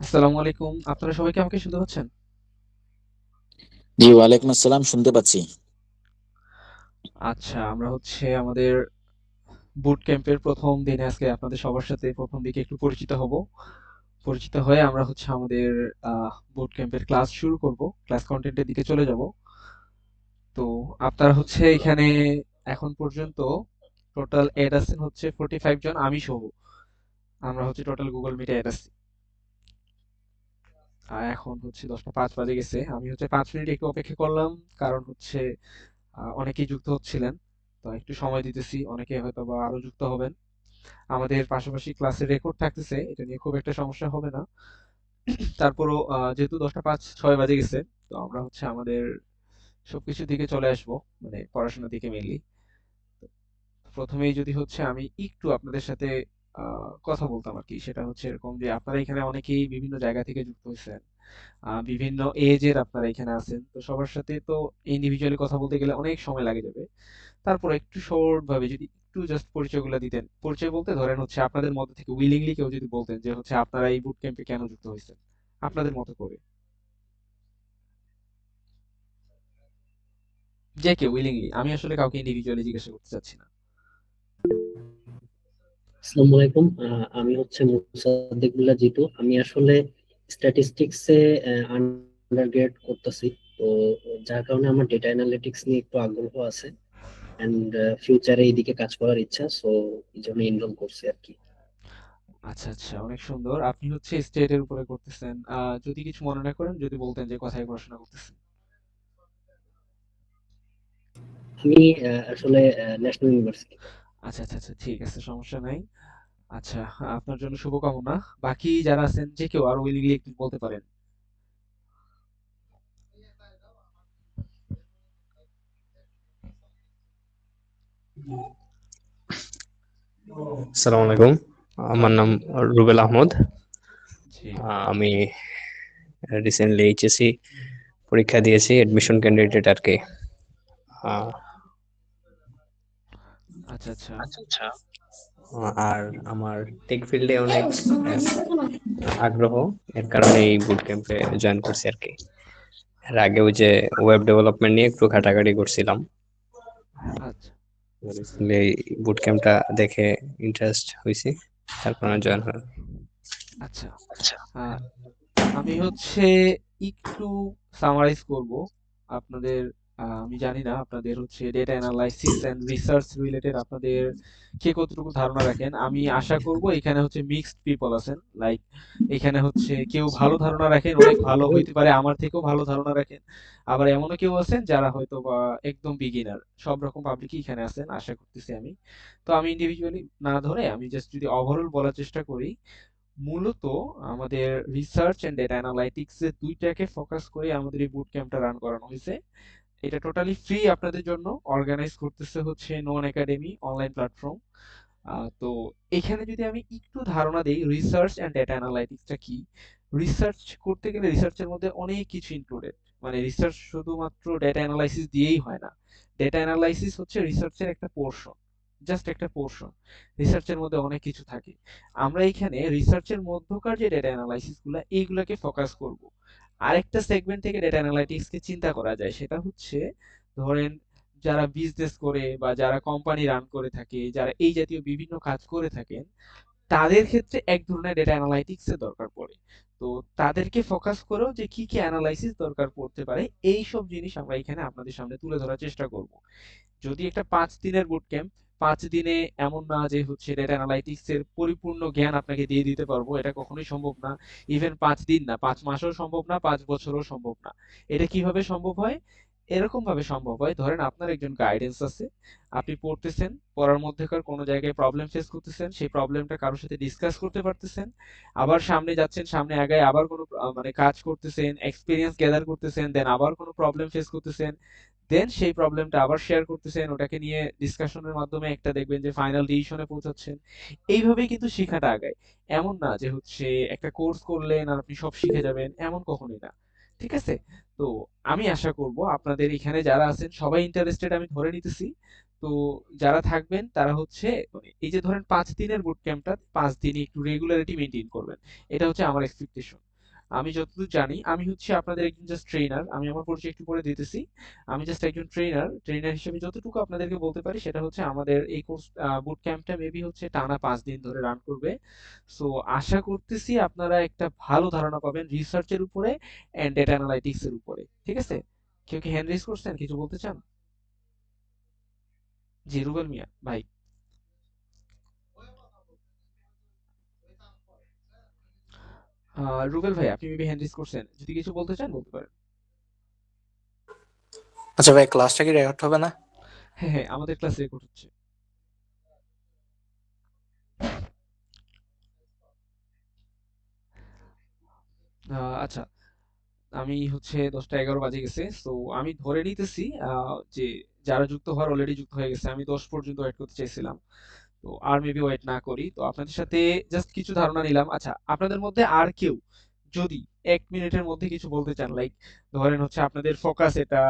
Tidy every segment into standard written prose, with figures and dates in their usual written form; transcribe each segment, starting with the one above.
আসসালামু আলাইকুম। আপনারা সবাই কি আমাকে শুনতে পাচ্ছেন? জি, ওয়ালাইকুম আসসালাম, শুনতে পাচ্ছি। আচ্ছা, আমরা হচ্ছে আমাদের বুট ক্যাম্পের ১ম দিনে আজকে আপনাদের সবার সাথে ১ম দিকে একটু পরিচিত হব। পরিচিত হয়ে আমরা হচ্ছে আমাদের বুট ক্যাম্পের ক্লাস শুরু করব। ক্লাস কনটেন্টের দিকে চলে যাব। তো আপনারা হচ্ছে এখানে এখন পর্যন্ত টোটাল এড আছেন হচ্ছে 45 জন আমি সহ। আমরা হচ্ছে টোটাল গুগল মিটে এড আছি। এখন হচ্ছে 10টা 5 বাজে গেছে। আমি হচ্ছে 5 মিনিট একটু অপেক্ষা করলাম। কারণ হচ্ছে অনেকেই যুক্ত হচ্ছিলেন, তো একটু সময় দিতেছি, অনেকে হয়তো বা আরো যুক্ত হবেন। আমাদের পাশাপাশি ক্লাসের রেকর্ড থাকতেছে, এটা নিয়ে খুব একটা সমস্যা হবে না। তারপরও যেহেতু 10টা 5 6 বাজে গেছে, তো আমরা হচ্ছে আমাদের সবকিছুর দিকে চলে আসবো, মানে পড়াশোনার দিকে মেইনলি। প্রথমেই যদি হচ্ছে আমি একটু আপনাদের সাথে কথা বলতাম আর কি, সেটা হচ্ছে এরকম যে আপনারা এখানে অনেকেই বিভিন্ন জায়গা থেকে যুক্ত হয়েছেন, বিভিন্ন এজের আপনারা এখানে আছেন, তো সবার সাথে তো ইন্ডিভিজুয়ালি কথা বলতে গেলে অনেক সময় লাগে যাবে। তারপর একটু শর্ট ভাবে যদি একটু জাস্ট পরিচয়গুলো দিতেন। পরিচয় বলতে ধরেন হচ্ছে আপনাদের মধ্যে থেকে উইলিংলি কেউ যদি বলতেন যে হচ্ছে আপনারা এই বুট ক্যাম্পে কেন যুক্ত হয়েছেন, আপনাদের মতো করে, যে কেউ উইলিংলি। আমি আসলে কাউকে ইন্ডিভিজুয়ালি জিজ্ঞাসা করতে চাচ্ছি না। আসসালামু আলাইকুম। আমি হচ্ছে মুসাদ্দিক বিল্লাহ জিতু। আমি আসলে স্ট্যাটিস্টিক্সে আন্ডারগ্রেড করতেছি। তো যার কারণে আমার ডেটা অ্যানালিটিক্স নিয়ে একটু আগ্রহ আছে এন্ড ফিউচারে এইদিকে কাজ করার ইচ্ছা, সো এই জন্য এনরোল করছি আর কি। আচ্ছা আচ্ছা, অনেক সুন্দর। আপনি হচ্ছে স্টেটের উপরে করতেছেন, যদি কিছু মনে না করেন যদি বলতেন যে কোথায় পড়াশোনা করতেছেন। আমি আসলে ন্যাশনাল ইউনিভার্সিটি। আচ্ছা আচ্ছা আচ্ছা, ঠিক আছে, সমস্যা নাই। আচ্ছা, আপনার জন্য শুভকামনা। বাকি যারা আছেন যে কেউ আর উইলিংলি একটু বলতে পারেন। আসসালামু আলাইকুম। আমার নাম রুবেল আহমদ। জি। আমি রিসেন্টলি এইচএসসি পরীক্ষা দিয়েছি, অ্যাডমিশন ক্যান্ডিডেট আর কি। আহ, আচ্ছা আচ্ছা। আচ্ছা। আর আমার টেক ফিল্ডে অনেক আগ্রহ, এর কারণে এই বুট ক্যাম্পে জয়েন করছি আর কি। এর আগে ওই যে ওয়েব ডেভেলপমেন্ট নিয়ে একটু ঘাটাঘাটি করছিলাম, আচ্ছা রিসেন্টলি বুট ক্যাম্পটা দেখে ইন্টারেস্ট হয়েছি, তার কারণে জয়েন হয়। আচ্ছা। আহ, আমি হচ্ছে একটু সামারাইজ করব আপনাদের। আমি জানি না আপনাদের হচ্ছে data analysis and research related আপনাদের কে কতটুকু ধারণা রাখেন। আমি আশা করব এখানে হচ্ছে মিক্সড পিপল আছেন, লাইক এখানে হচ্ছে কেউ ভালো ধারণা রাখেন, অনেক ভালো হইতে পারে, আমার থেকেও ভালো ধারণা রাখেন। আবার এমনও কেউ আছেন যারা হয়তো বা একদম বিগিনার। সব রকম পাবলিকই এখানে আছেন আশা করতেছি আমি। তো আমি ইন্ডিভিজুয়ালি না ধরে আমি জাস্ট যদি ওভারঅল বলার চেষ্টা করি, মূলত আমাদের রিসার্চ এন্ড ডেটা অ্যানালাইটিক্স এর দুইটাকে ফোকাস করে আমাদের এই বুট ক্যাম্পটা রান করানো হয়েছে। এটা টোটালি ফ্রি আপনাদের জন্য। অর্গানাইজ করতেছে হচ্ছে নন একাডেমি অনলাইন প্ল্যাটফর্ম। তো এখানে যদি আমি একটু ধারণা দেই রিসার্চ এন্ড ডেটা অ্যানালাইটিক্সটা কি। রিসার্চ করতে গেলে রিসার্চের মধ্যে অনেক কিছু ইনক্লুডেড। মানে রিসার্চ শুধুমাত্র ডেটা অ্যানালাইসিস দিয়েই হয় না। ডেটা অ্যানালাইসিস হচ্ছে রিসার্চের একটা পোর্শন, জাস্ট একটা পোর্শন। রিসার্চের মধ্যে অনেক কিছু থাকে। আমরা এখানে রিসার্চের মধ্যকার যে ডেটা অ্যানালাইসিস গুলা এইগুলাকে ফোকাস করব। আরেকটা সেগমেন্ট থেকে ডেটা অ্যানালাইটিক্স কে চিন্তা করা যায়, সেটা হচ্ছে ধরেন যারা বিজনেস করে বা যারা কোম্পানি রান করে থাকে, যারা এই জাতীয় বিভিন্ন কাজ করে থাকেন, তাদের ক্ষেত্রে এক ধরনের ডেটা অ্যানালাইটিক্স এর দরকার পড়ে। তো তাদেরকে ফোকাস করেও যে কি কি অ্যানালাইসিস দরকার পড়তে পারে, এই সব জিনিস আমরা এখানে আপনাদের সামনে তুলে ধরার চেষ্টা করব। যদি একটা 5 দিনের বুট ক্যাম্প, 5 দিনে এমন না যে হচ্ছে ডেটা অ্যানালাইটিক্স এর পরিপূর্ণ জ্ঞান আপনাকে দিয়ে দিতে পারবো, এটা কখনোই সম্ভব না। ইভেন 5 দিন না, 5 মাসও সম্ভব না, 5 বছরও সম্ভব না। এটা কিভাবে সম্ভব হয়? এরকম ভাবে সম্ভব হয়, ধরেন আপনার একজন গাইডেন্স আছে, আপনি পড়তেছেন, পড়ার মধ্যেকার কোনো জায়গায় প্রবলেম ফেস করতেছেন, সেই প্রবলেমটা কারোর সাথে ডিসকাস করতে পারতেছেন, আবার সামনে যাচ্ছেন, সামনে আগায় আবার কোনো মানে কাজ করতেছেন, এক্সপিরিয়েন্স গ্যাদার করতেছেন, দেন আবার কোনো প্রবলেম ফেস করতেছেন, দেন সেই প্রবলেমটা আবার শেয়ার করতেছেন, ওটাকে নিয়ে ডিসকাশনের মাধ্যমে একটা দেখবেন যে ফাইনাল ডিসিশনে পৌঁছাচ্ছেন। এইভাবেই কিন্তু শেখাটা আগায়। এমন না যে হচ্ছে একটা কোর্স করলেন আর আপনি সব শিখে যাবেন, এমন কখনোই না। ঠিক আছে? তো আমি আশা করব আপনাদের এখানে যারা আছেন সবাই ইন্টারেস্টেড আমি ধরে নিতেছি। তো যারা থাকবেন তারা হচ্ছে মানে এই যে ধরেন 5 দিনের বুট ক্যাম্পটা 5 দিনই একটু রেগুলারিটি মেনটেন করবেন। এটা হচ্ছে আমার এক্সপেকটেশন। আমি যতদূর জানি আমি হচ্ছে আপনাদের একজন জাস্ট ট্রেনার। আমি আমার পরিচয় একটু পরে দিতেছি। আমি জাস্ট একজন ট্রেনার হিসেবে যতটুকু আপনাদেরকে বলতে পারি সেটা হচ্ছে আমাদের এই কোর্স বুট ক্যাম্পটা মেবি হচ্ছে টানা 5 দিন ধরে রান করবে। সো আশা করতেছি আপনারা একটা ভালো ধারণা পাবেন রিসার্চের উপরে এন্ড ডেটা অ্যানালাইটিক্স এর উপরে। ঠিক আছে? কেউ কি হ্যান্ড রেজ করছেন, কিছু বলতে চান? জি, রুবেল মিয়া ভাই। রুবেল ভাই, আপনি মেবি হ্যান্ড রেজ করছেন, যদি কিছু বলতে চান বলতে পারেন। আচ্ছা ভাই, ক্লাসটা কি রেকর্ড হবে না? হ্যাঁ হ্যাঁ, আমাদের ক্লাস রেকর্ড হচ্ছে। আচ্ছা, আমি হচ্ছে 10টা 11 বাজে গেছে। সো আমি ধরে নিতেছি যে যারা যুক্ত হওয়ার অলরেডি যুক্ত হয়ে গেছে। আমি 10 পর্যন্ত ওয়েট করতে চাইছিলাম, তো আর মেবি ওয়েট না করি। তো আপনাদের সাথে জাস্ট কিছু ধারণা নিলাম। আচ্ছা, আপনাদের মধ্যে আর কেউ যদি 1 মিনিটের মধ্যে কিছু বলতে চান, লাইক ধরেন হচ্ছে আপনাদের ফোকাস এটা,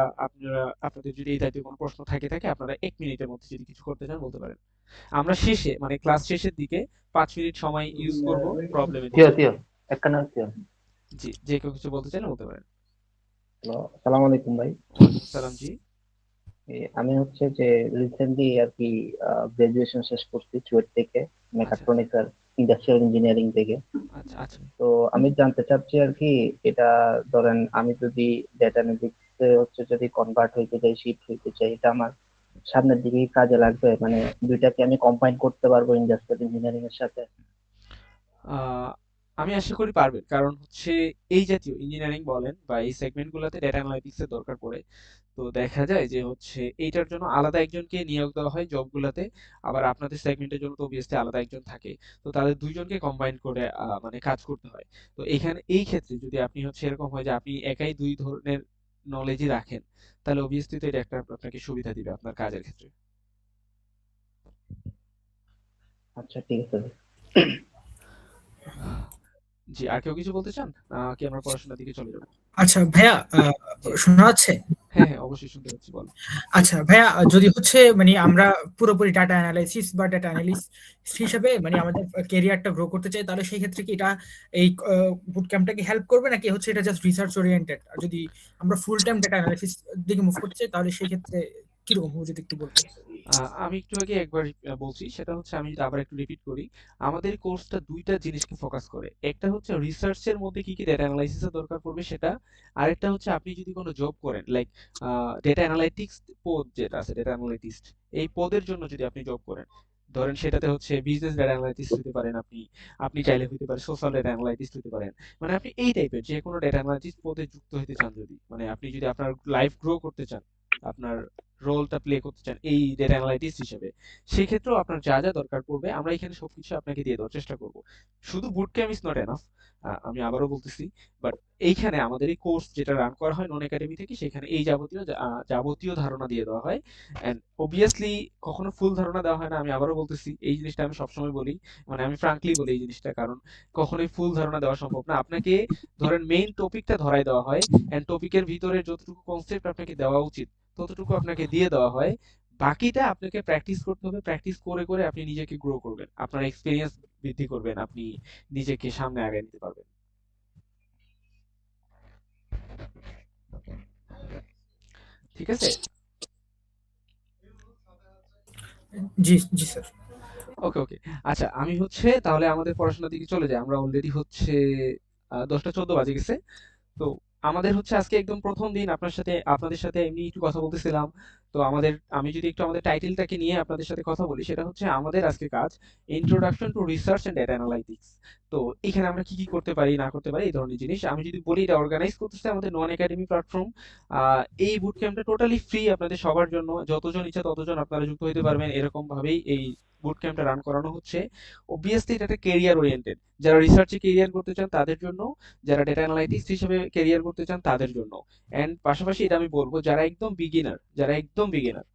আপনাদের যদি এই টাইপের কোনো প্রশ্ন থাকে আপনারা 1 মিনিটের মধ্যে যদি কিছু করতে চান বলতে পারেন। আমরা শেষে মানে ক্লাস শেষের দিকে 5 মিনিট সময় ইউজ করব প্রবলেমের তিও জন্য। তিও একখানা তিও জি, যে কেউ কিছু বলতে চাইলে বলতে পারেন। হ্যালো, আসসালামু আলাইকুম ভাই। ওয়ালাইকুম সালাম। জি আমি হচ্ছে যে রিসেন্টলি আর কি গ্রাজুয়েশন শেষ করছি চুয়েট থেকে, আচ্ছা মেকাট্রনিক্স আর ইন্ডাস্ট্রিয়াল ইঞ্জিনিয়ারিং থেকে। আচ্ছা আচ্ছা। তো আমি জানতে চাচ্ছি আর কি, এটা ধরেন আমি যদি ডেটা অ্যানালিটিক্স হচ্ছে যদি কনভার্ট হইতে চাই, শিফট হইতে চাই, এটা আমার সামনের দিকে কি কাজে লাগবে? মানে দুইটাকে আমি কম্বাইন করতে পারবো ইন্ডাস্ট্রিয়াল ইঞ্জিনিয়ারিং এর সাথে? আহ, আমি আশা করি পারবেন, কারণ হচ্ছে এই জাতীয় ইঞ্জিনিয়ারিং বলেন বা এই সেগমেন্ট গুলোতে ডেটা অ্যানালাইটিক্স এর দরকার পড়ে। তো দেখা যায় যে হচ্ছে এইটার জন্য আলাদা একজনকে নিয়োগ দেওয়া হয় জব গুলাতে। আবার আপনাদের সেগমেন্টের জন্য তো অবভিয়াসলি আলাদা একজন থাকে। তো তাদের দুইজনকে কম্বাইন করে মানে কাজ করতে হয়। তো এখানে এই ক্ষেত্রে যদি আপনি হচ্ছে এরকম হয় যে আপনি একাই দুই ধরনের নলেজই রাখেন, তাহলে অবভিয়াসলি তো এটা একটা আপনাকে সুবিধা দিবে আপনার কাজের ক্ষেত্রে। আচ্ছা, ঠিক আছে ভাই। জি, আর কেউ কিছু বলতে চান কি আমরা পড়াশোনার দিকে চলে যাবো? আচ্ছা ভাইয়া, জি, শোনা যাচ্ছে? হ্যাঁ হ্যাঁ, অবশ্যই শুনতে পাচ্ছি, বল। আচ্ছা ভাইয়া, যদি হচ্ছে মানে আমরা পুরোপুরি ডাটা অ্যানালাইসিস বা ডাটা অ্যানালিস্ট হিসেবে মানে আমাদের ক্যারিয়ারটা গ্রো করতে চাই, তাহলে সেই ক্ষেত্রে কি এটা এই বুট ক্যাম্পটাকে হেল্প করবে, নাকি হচ্ছে এটা জাস্ট রিসার্চ ওরিয়েন্টেড? আর যদি আমরা ফুল টাইম ডাটা অ্যানালাইসিস দিকে মুভ করতে চাই, তাহলে সেই ক্ষেত্রে কিরকম হবে যদি একটু বলতেন? আমি একটু আগে একবার বলছি, সেটা হচ্ছে আমি যদি আবার একটু রিপিট করি। আমাদের কোর্সটা দুইটা জিনিসকে ফোকাস করে। একটা হচ্ছে রিসার্চের মধ্যে কি কি ডেটা অ্যানালাইসিসের দরকার পড়বে সেটা। আরেকটা হচ্ছে আপনি যদি কোনো জব করেন, লাইক ডেটা অ্যানালাইটিক্স পদ যেটা আছে, ডেটা অ্যানালিটিস্ট, এই পদের জন্য যদি আপনি জব করেন, ধরেন সেটাতে হচ্ছে বিজনেস ডেটা অ্যানালাইটিস্ট হতে পারেন আপনি। আপনি চাইলে হতে পারে সোশ্যাল ডেটা অ্যানালাইটিস্ট হতে পারেন। মানে আপনি এই টাইপের যে কোনো ডেটা অ্যানালাইটিস্ট পদে যুক্ত হতে চান, যদি মানে আপনি যদি আপনার লাইফ গ্রো করতে চান, আপনার রোলটা প্লে করতে চান এই ডেটা অ্যানালাইটিক্স হিসেবে, সেই ক্ষেত্রেও আপনার যা যা দরকার পড়বে আমরা এখানে সবকিছু আপনাকে দিয়ে দেওয়ার চেষ্টা করব। শুধু boot camp is not enough, আমি আবারও বলতেছি। বাট এইখানে আমাদের এই কোর্স যেটা রান করা হয় নন একাডেমি থেকে, সেখানে এই যাবতীয় ধারণা দিয়ে দেওয়া হয়। অ্যান্ড অবভিয়াসলি কখনো ফুল ধারণা দেওয়া হয় না, আমি আবারও বলতেছি, এই জিনিসটা আমি সবসময় বলি, মানে আমি ফ্রাঙ্কলি বলি এই জিনিসটা, কারণ কখনোই ফুল ধারণা দেওয়া সম্ভব না। আপনাকে ধরেন মেইন টপিকটা ধরাই দেওয়া হয়, অ্যান্ড টপিকের ভিতরে যতটুকু কনসেপ্ট আপনাকে দেওয়া উচিত ততটুকু আপনাকে দিয়ে দেওয়া হয়। বাকিটা আপনাকে প্র্যাকটিস করতে হবে। প্র্যাকটিস করে করে আপনি নিজেকে গ্রো করবেন, আপনার এক্সপিরিয়েন্স বৃদ্ধি করবেন, আপনি নিজেকে সামনে আগায় নিতে পারবেন। ঠিক আছে? জি জি স্যার। ওকে ওকে। আচ্ছা, আমি হচ্ছে তাহলে আমাদের পড়াশোনার দিকে চলে যাই। আমরা অলরেডি হচ্ছে 10টা 14 বাজে গেছে। তো আমাদের হচ্ছে আজকে একদম প্রথম দিন আপনাদের সাথে এমনি একটু কথা বলতেছিলাম। তো আমি যদি একটু আমাদের টাইটেলটাকে নিয়ে আপনাদের সাথে কথা বলি, সেটা হচ্ছে আমাদের আজকে কাজ introduction to research and data analytics. তো এখানে আমরা কি কি করতে পারি না করতে পারি এই ধরনের জিনিস আমি যদি বলি, এটা অর্গানাইজ করতেছে আমাদের নন একাডেমি প্ল্যাটফর্ম। এই বুট ক্যাম্পটা টোটালি ফ্রি আপনাদের সবার জন্য, যতজন ইচ্ছা ততজন আপনারা যুক্ত হতে পারবেন, এরকম ভাবেই এই বুট ক্যাম্পটা রান করানো হচ্ছে। অবভিয়াসলি এটা একটা কেরিয়ার ওরিয়েন্টেড, যারা রিসার্চে কেরিয়ার করতে চান তাদের জন্য, যারা ডেটা অ্যানালাইটিক্স হিসেবে ক্যারিয়ার করতে চান তাদের জন্য। এন্ড পাশাপাশি এটা আমি বলবো, যারা একদম বিগিনার,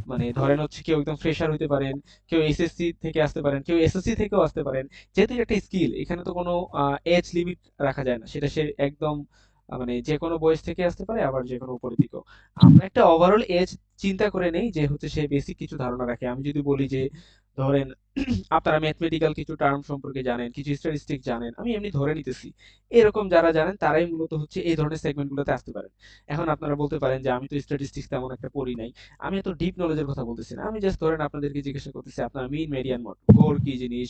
মানে ধরেন হচ্ছে কেউ একদম ফ্রেশার হতে পারেন, কেউ এসএসসি থেকে আসতে পারেন, কেউ এসএসসি থেকেও আসতে পারেন। যেহেতু এটা একটা স্কিল, এখানে তো কোনো এজ লিমিট রাখা যায় না, সেটা সে একদম মানে যে কোনো বয়স থেকে আসতে পারে, আবার যে কোনো উপরের দিকেও। আমরা একটা ওভারঅল এজ চিন্তা করে নেই যে হচ্ছে সে বেসিক কিছু ধারণা রাখে। আমি যদি বলি যে ধরেন আপনারা ম্যাথমেটিক্যাল কিছু টার্ম সম্পর্কে জানেন, কিছু স্ট্যাটিস্টিক জানেন, আমি এমনি ধরে নিতেছি এরকম যারা জানেন তারাই মূলত হচ্ছে এই ধরনের সেগমেন্টগুলোতে আসতে পারেন। এখন আপনারা বলতে পারেন যে আমি তো স্ট্যাটিস্টিক্স তেমন একটা পড়ি নাই, আমি এত ডিপ নলেজের কথা বলতেছি না, আমি জাস্ট ধরেন আপনাদেরকে জিজ্ঞাসা করতেছি আপনার মিন মেডিয়ান মড গড় কি জিনিস,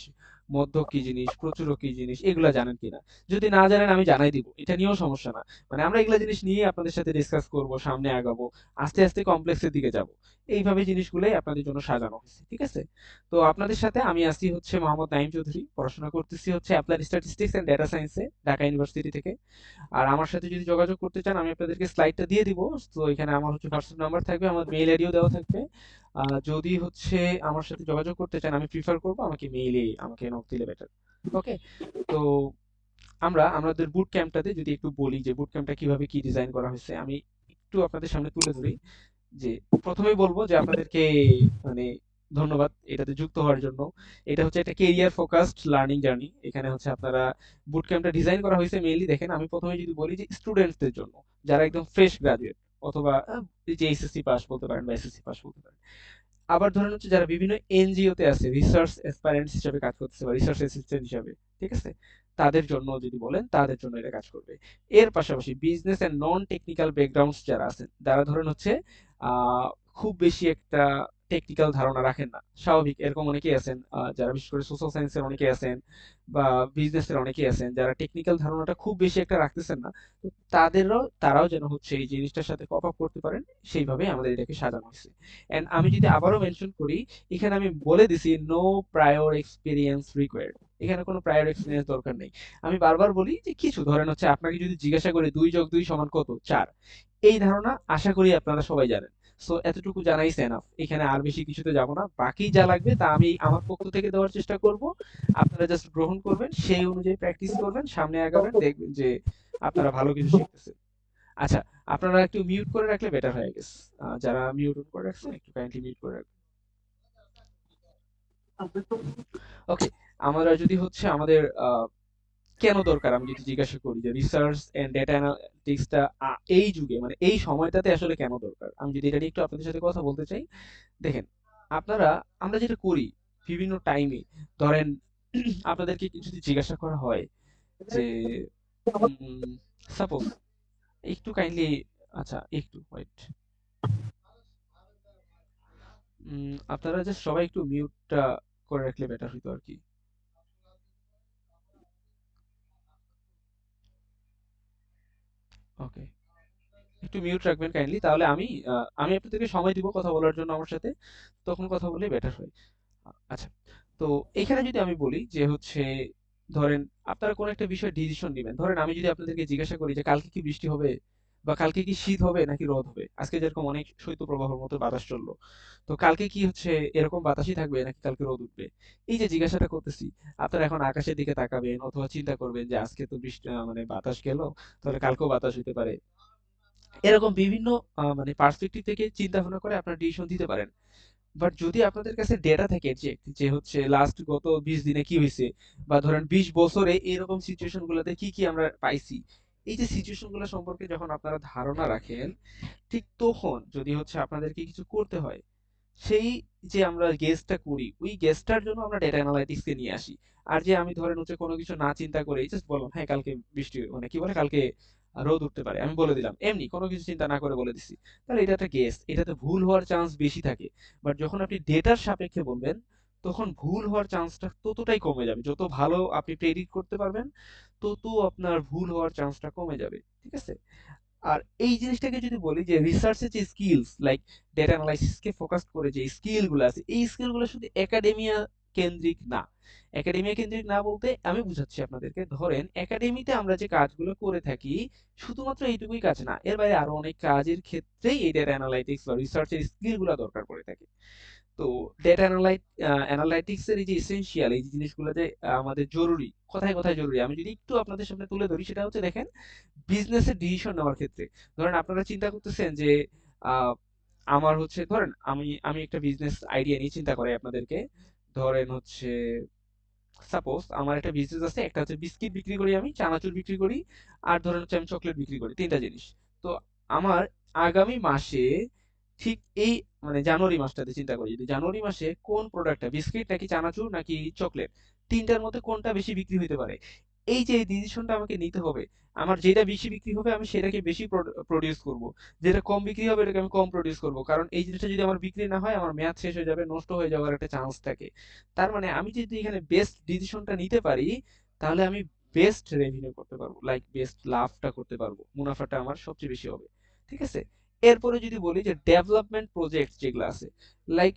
মধ্যক কি জিনিস, প্রচুরক কি জিনিস, এগুলা জানেন কিনা। যদি না জানেন আমি জানাই দিব, এটা নিয়েও সমস্যা না। মানে আমরা এগুলা জিনিস নিয়ে আপনাদের সাথে ডিসকাস করব, সামনে আগাবো, আস্তে আস্তে কমপ্লেক্সের দিকে যাব। এইভাবে জিনিসগুলোই আপনাদের জন্য সাজানো হয়েছে, ঠিক আছে? তো আপনাদের সাথে আমি আছি হচ্ছে মোহাম্মদ নাইম চৌধুরী, পড়াশোনা করতেছি হচ্ছে অ্যাপ্লাইড স্ট্যাটিস্টিক্স এন্ড ডেটা সায়েন্সে ঢাকা ইউনিভার্সিটি থেকে। আর আমার সাথে যদি যোগাযোগ করতে চান আমি আপনাদেরকে স্লাইডটা দিয়ে দিব। তো এখানে আমার হচ্ছে হোয়াটসঅ্যাপ নাম্বার থাকবে, আমার মেইল আইডিও দেওয়া থাকবে। যদি হচ্ছে আমার সাথে যোগাযোগ করতে চান আমি প্রিফার করব আমাকে মেইলে আমাকে নক দিলে বেটার। ওকে, তো আমরা আমাদের বুট ক্যাম্পটাতে যদি একটু বলি যে বুট ক্যাম্পটা কিভাবে কি ডিজাইন করা হয়েছে, আমি একটু আপনাদের সামনে তুলে ধরি। যে প্রথমেই বলবো যে আপনাদেরকে মানে ধন্যবাদ এটাতে যুক্ত হওয়ার জন্য। এটা হচ্ছে একটা কেরিয়ার ফোকাসড লার্নিং জার্নি। এখানে হচ্ছে আপনারা বুট ক্যাম্পটা ডিজাইন করা হয়েছে মেইনলি, দেখেন আমি প্রথমে যদি বলি যে স্টুডেন্টসদের জন্য, যারা একদম ফ্রেশ গ্রাজুয়েট অথবা এই যে এইচএসসি পাস বলতে পারেন বা এসএসসি পাস বলতে পারেন। আবার ধরেন হচ্ছে যারা বিভিন্ন এনজিও তে আছে, রিসার্চ অ্যাসপারেন্টস হিসেবে কাজ করতেছে বা রিসার্চ অ্যাসিস্ট্যান্ট হিসেবে, ঠিক আছে? তাদের জন্য যদি বলেন তাদের জন্য এটা কাজ করবে। এর পাশাপাশি business and non technical backgrounds যারা আছেন, যারা ধরেন হচ্ছে আহ, খুব বেশি একটা টেকনিক্যাল ধারণা রাখেন না, স্বাভাবিক, এরকম অনেকেই আছেন, যারা বিশেষ করে সোশ্যাল সায়েন্সের অনেকেই আছেন বা বিজনেসের অনেকেই আছেন যারা টেকনিক্যাল ধারণাটা খুব বেশি একটা রাখতেছেন না। তো তারাও যেন হচ্ছে এই জিনিসটার সাথে কপ আপ করতে পারেন, সেইভাবে আমাদের এটাকে সাজানো হয়েছে। এন্ড আমি যদি আবারও মেনশন করি, এখানে আমি বলে দিছি নো প্রায়র এক্সপিরিয়েন্স রিকোয়ার্ড। এখানে কোনো প্রায়র এক্সপিরিয়েন্স দরকার নেই। আমি বারবার বলি যে কিছু ধরেন হচ্ছে আপনাকে যদি জিজ্ঞাসা করি 2 + 2 = কত, 4, এই ধারণা আশা করি আপনারা সবাই জানেন। সো এতটুকু জানাই এনাফ, এখানে আর বেশি কিছুতে যাব না, বাকি যা লাগবে তা আমি আমার পক্ষ থেকে দেওয়ার চেষ্টা করব। আপনারা জাস্ট গ্রহণ করবেন, সেই অনুযায়ী প্র্যাকটিস করবেন, সামনে আগাবেন, দেখবেন যে আপনারা ভালো কিছু শিখতেছেন। আচ্ছা, আপনারা একটু মিউট করে রাখলে বেটার হয়ে গেছে। যারা মিউট করে রাখছেন একটু কাইন্ডলি মিউট করে রাখবেন। ওকে, আমরা যদি হচ্ছে আমাদের কেন দরকার আমি যদি জিজ্ঞাসা করি যে রিসার্চ এন্ড ডেটা অ্যানালিটিক্সটা এই যুগে মানে এই সময়টাতে আসলে কেন দরকার, আমি যদি এটা নিয়ে একটু আপনাদের সাথে কথা বলতে চাই। দেখেন, আপনারা আমরা যেটা করি বিভিন্ন টাইমে, ধরেন আপনাদেরকে যদি জিজ্ঞাসা করা হয় যে সাপোজ একটু কাইন্ডলি, আচ্ছা একটু ওয়েট, আপনারা জাস্ট সবাই একটু মিউটটা করে রাখলে বেটার হইতো আর কি। ওকে, একটু মিউট রাখবেন কাইন্ডলি, তাহলে আমি আপনাদেরকে সময় দিব কথা বলার জন্য আমার সাথে, তখন কথা বললে বেটার হয়। আচ্ছা, তো এখানে যদি আমি বলি যে হচ্ছে ধরেন আপনারা কোন একটা বিষয়ে ডিসিশন নেবেন, ধরেন আমি যদি আপনাদেরকে জিজ্ঞাসা করি যে কালকে কি বৃষ্টি হবে বা কালকে কি শীত হবে নাকি রোদ হবে, আজকে যেরকম অনেক শৈত্যপ্রবাহের মতো বাতাস চললো, তো কালকে কি হচ্ছে এরকম বাতাসই থাকবে নাকি কালকে রোদ উঠবে, এই যে জিজ্ঞাসাটা করতেছি, আপনারা এখন আকাশের দিকে তাকাবেন অথবা চিন্তা করবেন যে আজকে তো বৃষ্টি মানে বাতাস গেল, তাহলে কালকেও বাতাস হইতে পারে। এরকম বিভিন্ন মানে পার্সপেক্টিভ থেকে চিন্তা ভাবনা করে আপনারা ডিসিশন দিতে পারেন। বাট যদি আপনাদের কাছে ডেটা থাকে যে যে হচ্ছে লাস্ট গত 20 দিনে কি হয়েছে বা ধরেন 20 বছরে এরকম সিচুয়েশন গুলোতে কি কি আমরা পাইছি, এই যে সিচুয়েশন গুলো সম্পর্কে যখন আপনারা ধারণা রাখেন, ঠিক তখন যদি হচ্ছে আপনাদেরকে কিছু করতে হয়, সেই যে আমরা গেসটা করি ওই গেসটার জন্য আমরা ডেটা অ্যানালাইটিক্স কে নিয়ে আসি। আর যে আমি ধরেন হচ্ছে কোনো কিছু না চিন্তা করে জাস্ট বললাম হ্যাঁ কালকে বৃষ্টি মানে কি বলে কালকে রোদ উঠতে পারে, আমি বলে দিলাম এমনি কোনো কিছু চিন্তা না করে বলে দিছি, তাহলে এটা একটা গেস, এটাতে ভুল হওয়ার চান্স বেশি থাকে। বাট যখন আপনি ডেটার সাপেক্ষে বলবেন, তখন ভুল হওয়ার চান্সটা ততটাই কমে যাবে, যত ভালো আপনি প্রেডিক্ট করতে পারবেন তত আপনার ভুল হওয়ার চান্সটা কমে যাবে, ঠিক আছে? আর এই জিনিসটাকে যদি বলি যে রিসার্চের যে স্কিলস লাইক ডেটা অ্যানালাইসিস কে ফোকাস করে যে স্কিল গুলো আছে, এই স্কিল গুলো শুধু একাডেমিয়া কেন্দ্রিক না। একাডেমিয়া কেন্দ্রিক না বলতে আমি বুঝাচ্ছি আপনাদেরকে, ধরেন একাডেমিতে আমরা যে কাজগুলো করে থাকি শুধুমাত্র এইটুকুই কাজ না, এর বাইরে আরো অনেক কাজের ক্ষেত্রেই এই ডেটা অ্যানালাইটিক্স বা রিসার্চের স্কিল গুলো দরকার পড়ে থাকে। তো ডেটা অ্যানালাইটিক্স এর এই যে এসেনশিয়াল এই যে জিনিসগুলো যে আমাদের জরুরি, কথায় কথায় জরুরি, আমি যদি একটু আপনাদের সামনে তুলে ধরি সেটা হচ্ছে দেখেন বিজনেসের ডিসিশন নেওয়ার ক্ষেত্রে, ধরেন আপনারা চিন্তা করতেছেন যে আহ, আমার হচ্ছে ধরেন আমি আমি একটা বিজনেস আইডিয়া নিয়ে চিন্তা করি আপনাদেরকে, ধরেন হচ্ছে সাপোজ আমার একটা বিজনেস আছে, একটা হচ্ছে বিস্কিট বিক্রি করি, আমি চানাচুর বিক্রি করি, আর ধরেন হচ্ছে আমি চকলেট বিক্রি করি, তিনটা জিনিস। তো আমার আগামী মাসে ঠিক এই মানে জানুয়ারি মাসটাতে চিন্তা করি, যদি জানুয়ারি মাসে কোন প্রোডাক্টটা, বিস্কিট নাকি চানাচুর নাকি চকলেট, তিনটার মধ্যে কোনটা বেশি বিক্রি হতে পারে, এই যে এই ডিসিশনটা আমাকে নিতে হবে। আমার যেটা বেশি বিক্রি হবে আমি সেটাকে বেশি প্রডিউস করব, যেটা কম বিক্রি হবে এটাকে আমি কম প্রডিউস করব, কারণ এই জিনিসটা যদি আমার বিক্রি না হয় আমার মেয়াদ শেষ হয়ে যাবে, নষ্ট হয়ে যাওয়ার একটা চান্স থাকে। তার মানে আমি যদি এখানে বেস্ট ডিসিশনটা নিতে পারি, তাহলে আমি বেস্ট রেভিনিউ করতে পারবো, লাইক বেস্ট লাভটা করতে পারবো, মুনাফাটা আমার সবচেয়ে বেশি হবে। ঠিক আছে? এরপরে যদি বলি যে ডেভেলপমেন্ট প্রজেক্ট যেগুলো আছে, লাইক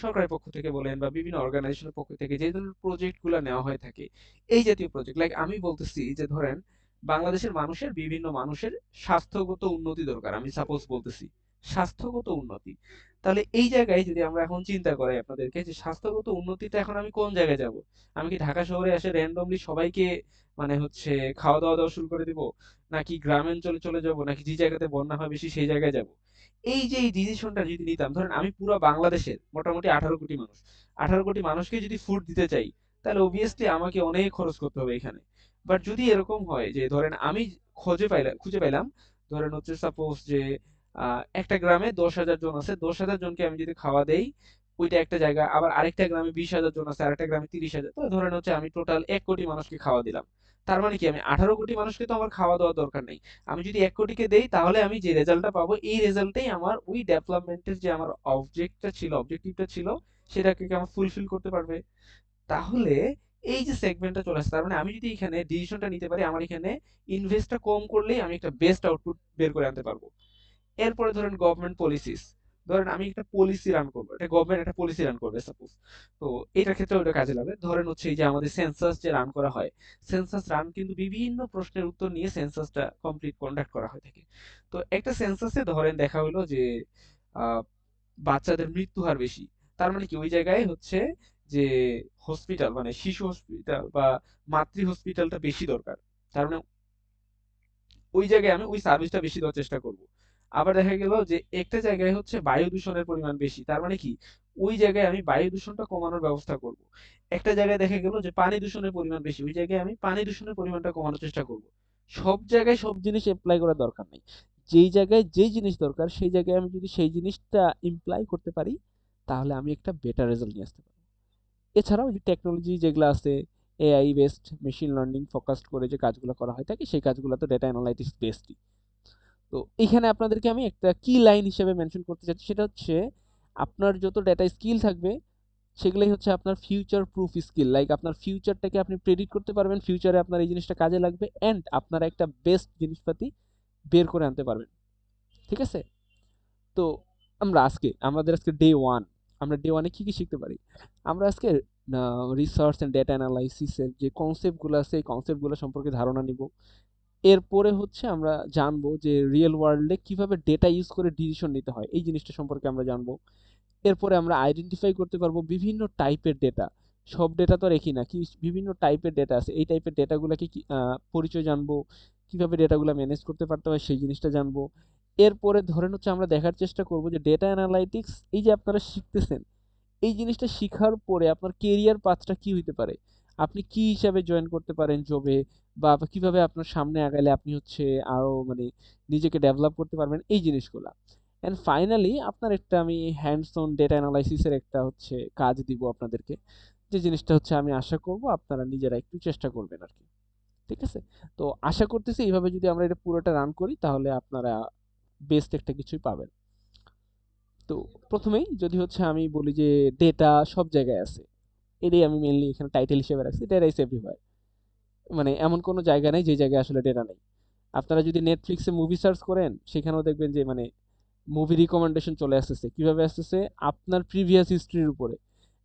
সরকারের পক্ষ থেকে বলেন বা বিভিন্ন অর্গানাইজেশনের পক্ষ থেকে যে ধরনের প্রজেক্ট গুলো নেওয়া হয়ে থাকে, এই জাতীয় প্রজেক্ট, লাইক আমি বলতেছি যে ধরেন বাংলাদেশের মানুষের বিভিন্ন মানুষের স্বাস্থ্যগত উন্নতি দরকার, আমি সাপোজ বলতেছি স্বাস্থ্যগত উন্নতি। তাহলে এই জায়গায় যদি আমরা এখন চিন্তা করাই আপনাদেরকে যে স্বাস্থ্যগত উন্নতিটা এখন আমি কোন জায়গায় যাব, আমি কি ঢাকা শহরে এসে র্যান্ডমলি সবাইকে মানে হচ্ছে খাওয়া দাওয়া দেওয়া শুরু করে দিব, নাকি গ্রামাঞ্চলে চলে যাব, নাকি যে জায়গাতে বন্যা হয় বেশি সেই জায়গায় যাব? এই যে এই ডিসিশনটা যদি নিতাম, ধরেন আমি পুরো বাংলাদেশের মোটামুটি 18 কোটি মানুষ, 18 কোটি মানুষকে যদি ফুড দিতে চাই, তাহলে অবভিয়াসলি আমাকে অনেক খরচ করতে হবে এখানে। বাট যদি এরকম হয় যে ধরেন আমি খুঁজে পাইলাম, ধরেন হচ্ছে সাপোজ যে একটা গ্রামে 10,000 জন আছে, 10,000 জনকে আমি যদি খাওয়া দেই, ওইটা একটা জায়গা, আবার আরেকটা গ্রামে 20,000 জন আছে, আরেকটা গ্রামে 30,000, তো ধরেন হচ্ছে আমি টোটাল 1 কোটি মানুষকে খাওয়া দিলাম। তার মানে কি আমি 18 কোটি মানুষকে তো আমার খাওয়া দেওয়ার দরকার নেই, আমি যদি 1 কোটিকে দেই তাহলে আমি যে রেজাল্টটা পাবো এই রেজাল্টটাই আমার ওই ডেভেলপমেন্টের যে আমার অবজেক্টিভটা ছিল সেটাকে কি আমার ফুলফিল করতে পারবে। তাহলে এই যে সেগমেন্টটা চলে আসছে, তার মানে আমি যদি এখানে ডিসিশনটা নিতে পারি, আমার এখানে ইনভেস্টটা কম করলেই আমি একটা বেস্ট আউটপুট বের করে আনতে পারবো। এরপরে ধরেন গভর্নমেন্ট পলিসিস, ধরেন আমি একটা পলিসি রান করবো, একটা গভর্নমেন্ট একটা পলিসি রান করবে সাপোজ, তো এটার ক্ষেত্রে ওটা কাজে লাগবে। ধরেন হচ্ছে এই যে আমাদের সেন্সাস যে রান করা হয়, সেন্সাস রান কিন্তু বিভিন্ন প্রশ্নের উত্তর নিয়ে সেন্সাসটা কমপ্লিট কন্ডাক্ট করা হয়ে থাকে। তো একটা সেন্সাসে ধরেন দেখা হলো যে আহ, বাচ্চাদের মৃত্যু হার বেশি, তার মানে কি ওই জায়গায় হচ্ছে যে হসপিটাল মানে শিশু হসপিটাল বা মাতৃ হসপিটালটা বেশি দরকার, তার মানে ওই জায়গায় আমি ওই সার্ভিসটা বেশি দেওয়ার চেষ্টা করব। আবার দেখা গেল যে একটা জায়গায় হচ্ছে বায়ু দূষণের পরিমাণ বেশি, তার মানে কি ওই জায়গায় আমি বায়ু দূষণটা কমানোর ব্যবস্থা করব। একটা জায়গায় দেখা গেল যে পানি দূষণের পরিমাণ বেশি, ওই জায়গায় আমি পানি দূষণের পরিমাণটা কমানোর চেষ্টা করব। সব জায়গায় সব জিনিস এপ্লাই করার দরকার নেই, যেই জায়গায় যেই জিনিস দরকার সেই জায়গায় আমি যদি সেই জিনিসটা ইমপ্লাই করতে পারি, তাহলে আমি একটা বেটার রেজাল্ট নিয়ে আসতে পারবো। এছাড়াও যে টেকনোলজি যেগুলো আছে, AI based machine learning focused করে যে কাজগুলো করা হয় থাকে, সেই কাজগুলো তো ডেটা অ্যানালাইটিক্স বেসডই। তো এখানে আপনাদেরকে আমি একটা কি লাইন হিসেবে মেনশন করতে চাচ্ছি, সেটা হচ্ছে আপনার যত ডেটা স্কিল থাকবে সেগুলোই হচ্ছে আপনার ফিউচার প্রুফ স্কিল, লাইক আপনার ফিউচারটাকে আপনি প্রেডিক্ট করতে পারবেন, ফিউচারে আপনার এই জিনিসটা কাজে লাগবে, অ্যান্ড আপনারা একটা বেস্ট জিনিসপাতি বের করে আনতে পারবেন। ঠিক আছে? তো আমাদের আজকে ডে 1, আমরা ডে 1-এ কি কি শিখতে পারি? আমরা আজকে রিসার্চ অ্যান্ড ডেটা অ্যানালাইসিসের যে কনসেপ্টগুলো আছে এই কনসেপ্টগুলো সম্পর্কে ধারণা নিব। এরপরে হচ্ছে আমরা জানবো যে রিয়েল ওয়ার্ল্ডে কিভাবে ডেটা ইউজ করে ডিসিশন নিতে হয়, এই জিনিসটা সম্পর্কে আমরা জানবো। এরপরে আমরা আইডেন্টিফাই করতে পারবো বিভিন্ন টাইপের ডেটা, সব ডেটা তো আর একই না, কি বিভিন্ন টাইপের ডেটা আছে, এই টাইপের ডেটাগুলোকে কি পরিচয় জানবো, কিভাবে ডেটাগুলো ম্যানেজ করতে পারতে হয় সেই জিনিসটা জানবো। এরপরে ধরেন হচ্ছে আমরা দেখার চেষ্টা করব যে ডেটা অ্যানালাইটিক্স এই যে আপনারা শিখতেছেন, এই জিনিসটা শিখার পরে আপনার কেরিয়ার পাথটা কি হইতে পারে, আপনি কি হিসাবে জয়েন করতে পারেন জবে, বা কিভাবে আপনার সামনে আগালে আপনি হচ্ছে আরো মানে নিজেকে ডেভেলপ করতে পারবেন, এই জিনিসগুলা। এন্ড ফাইনালি আপনার একটা আমি হ্যান্ডস অন ডেটা অ্যানালাইসিসের একটা হচ্ছে কাজ দিব আপনাদেরকে, যে জিনিসটা হচ্ছে আমি আশা করব আপনারা নিজেরা একটু চেষ্টা করবেন আর কি। ঠিক আছে? তো আশা করতেছি এইভাবে যদি আমরা এটা পুরোটা রান করি তাহলে আপনারা বেস্ট একটা কিছুই পাবেন। তো প্রথমেই যদি হচ্ছে আমি বলি যে ডেটা সব জায়গায় আছে, এটাই আমি মেনলি এখানে টাইটেল হিসেবে রাখছি, ডেটা ইজ এভরিওয়্যার। মানে এমন কোনো জায়গা নেই যে জায়গায় আসলে ডেটা নেই। আপনারা যদি নেটফ্লিক্সে মুভি সার্চ করেন সেখানেও দেখবেন যে মানে মুভি রিকমেন্ডেশন চলে আসতেছে, কিভাবে আসতেছে আপনার প্রিভিয়াস হিস্ট্রির উপরে।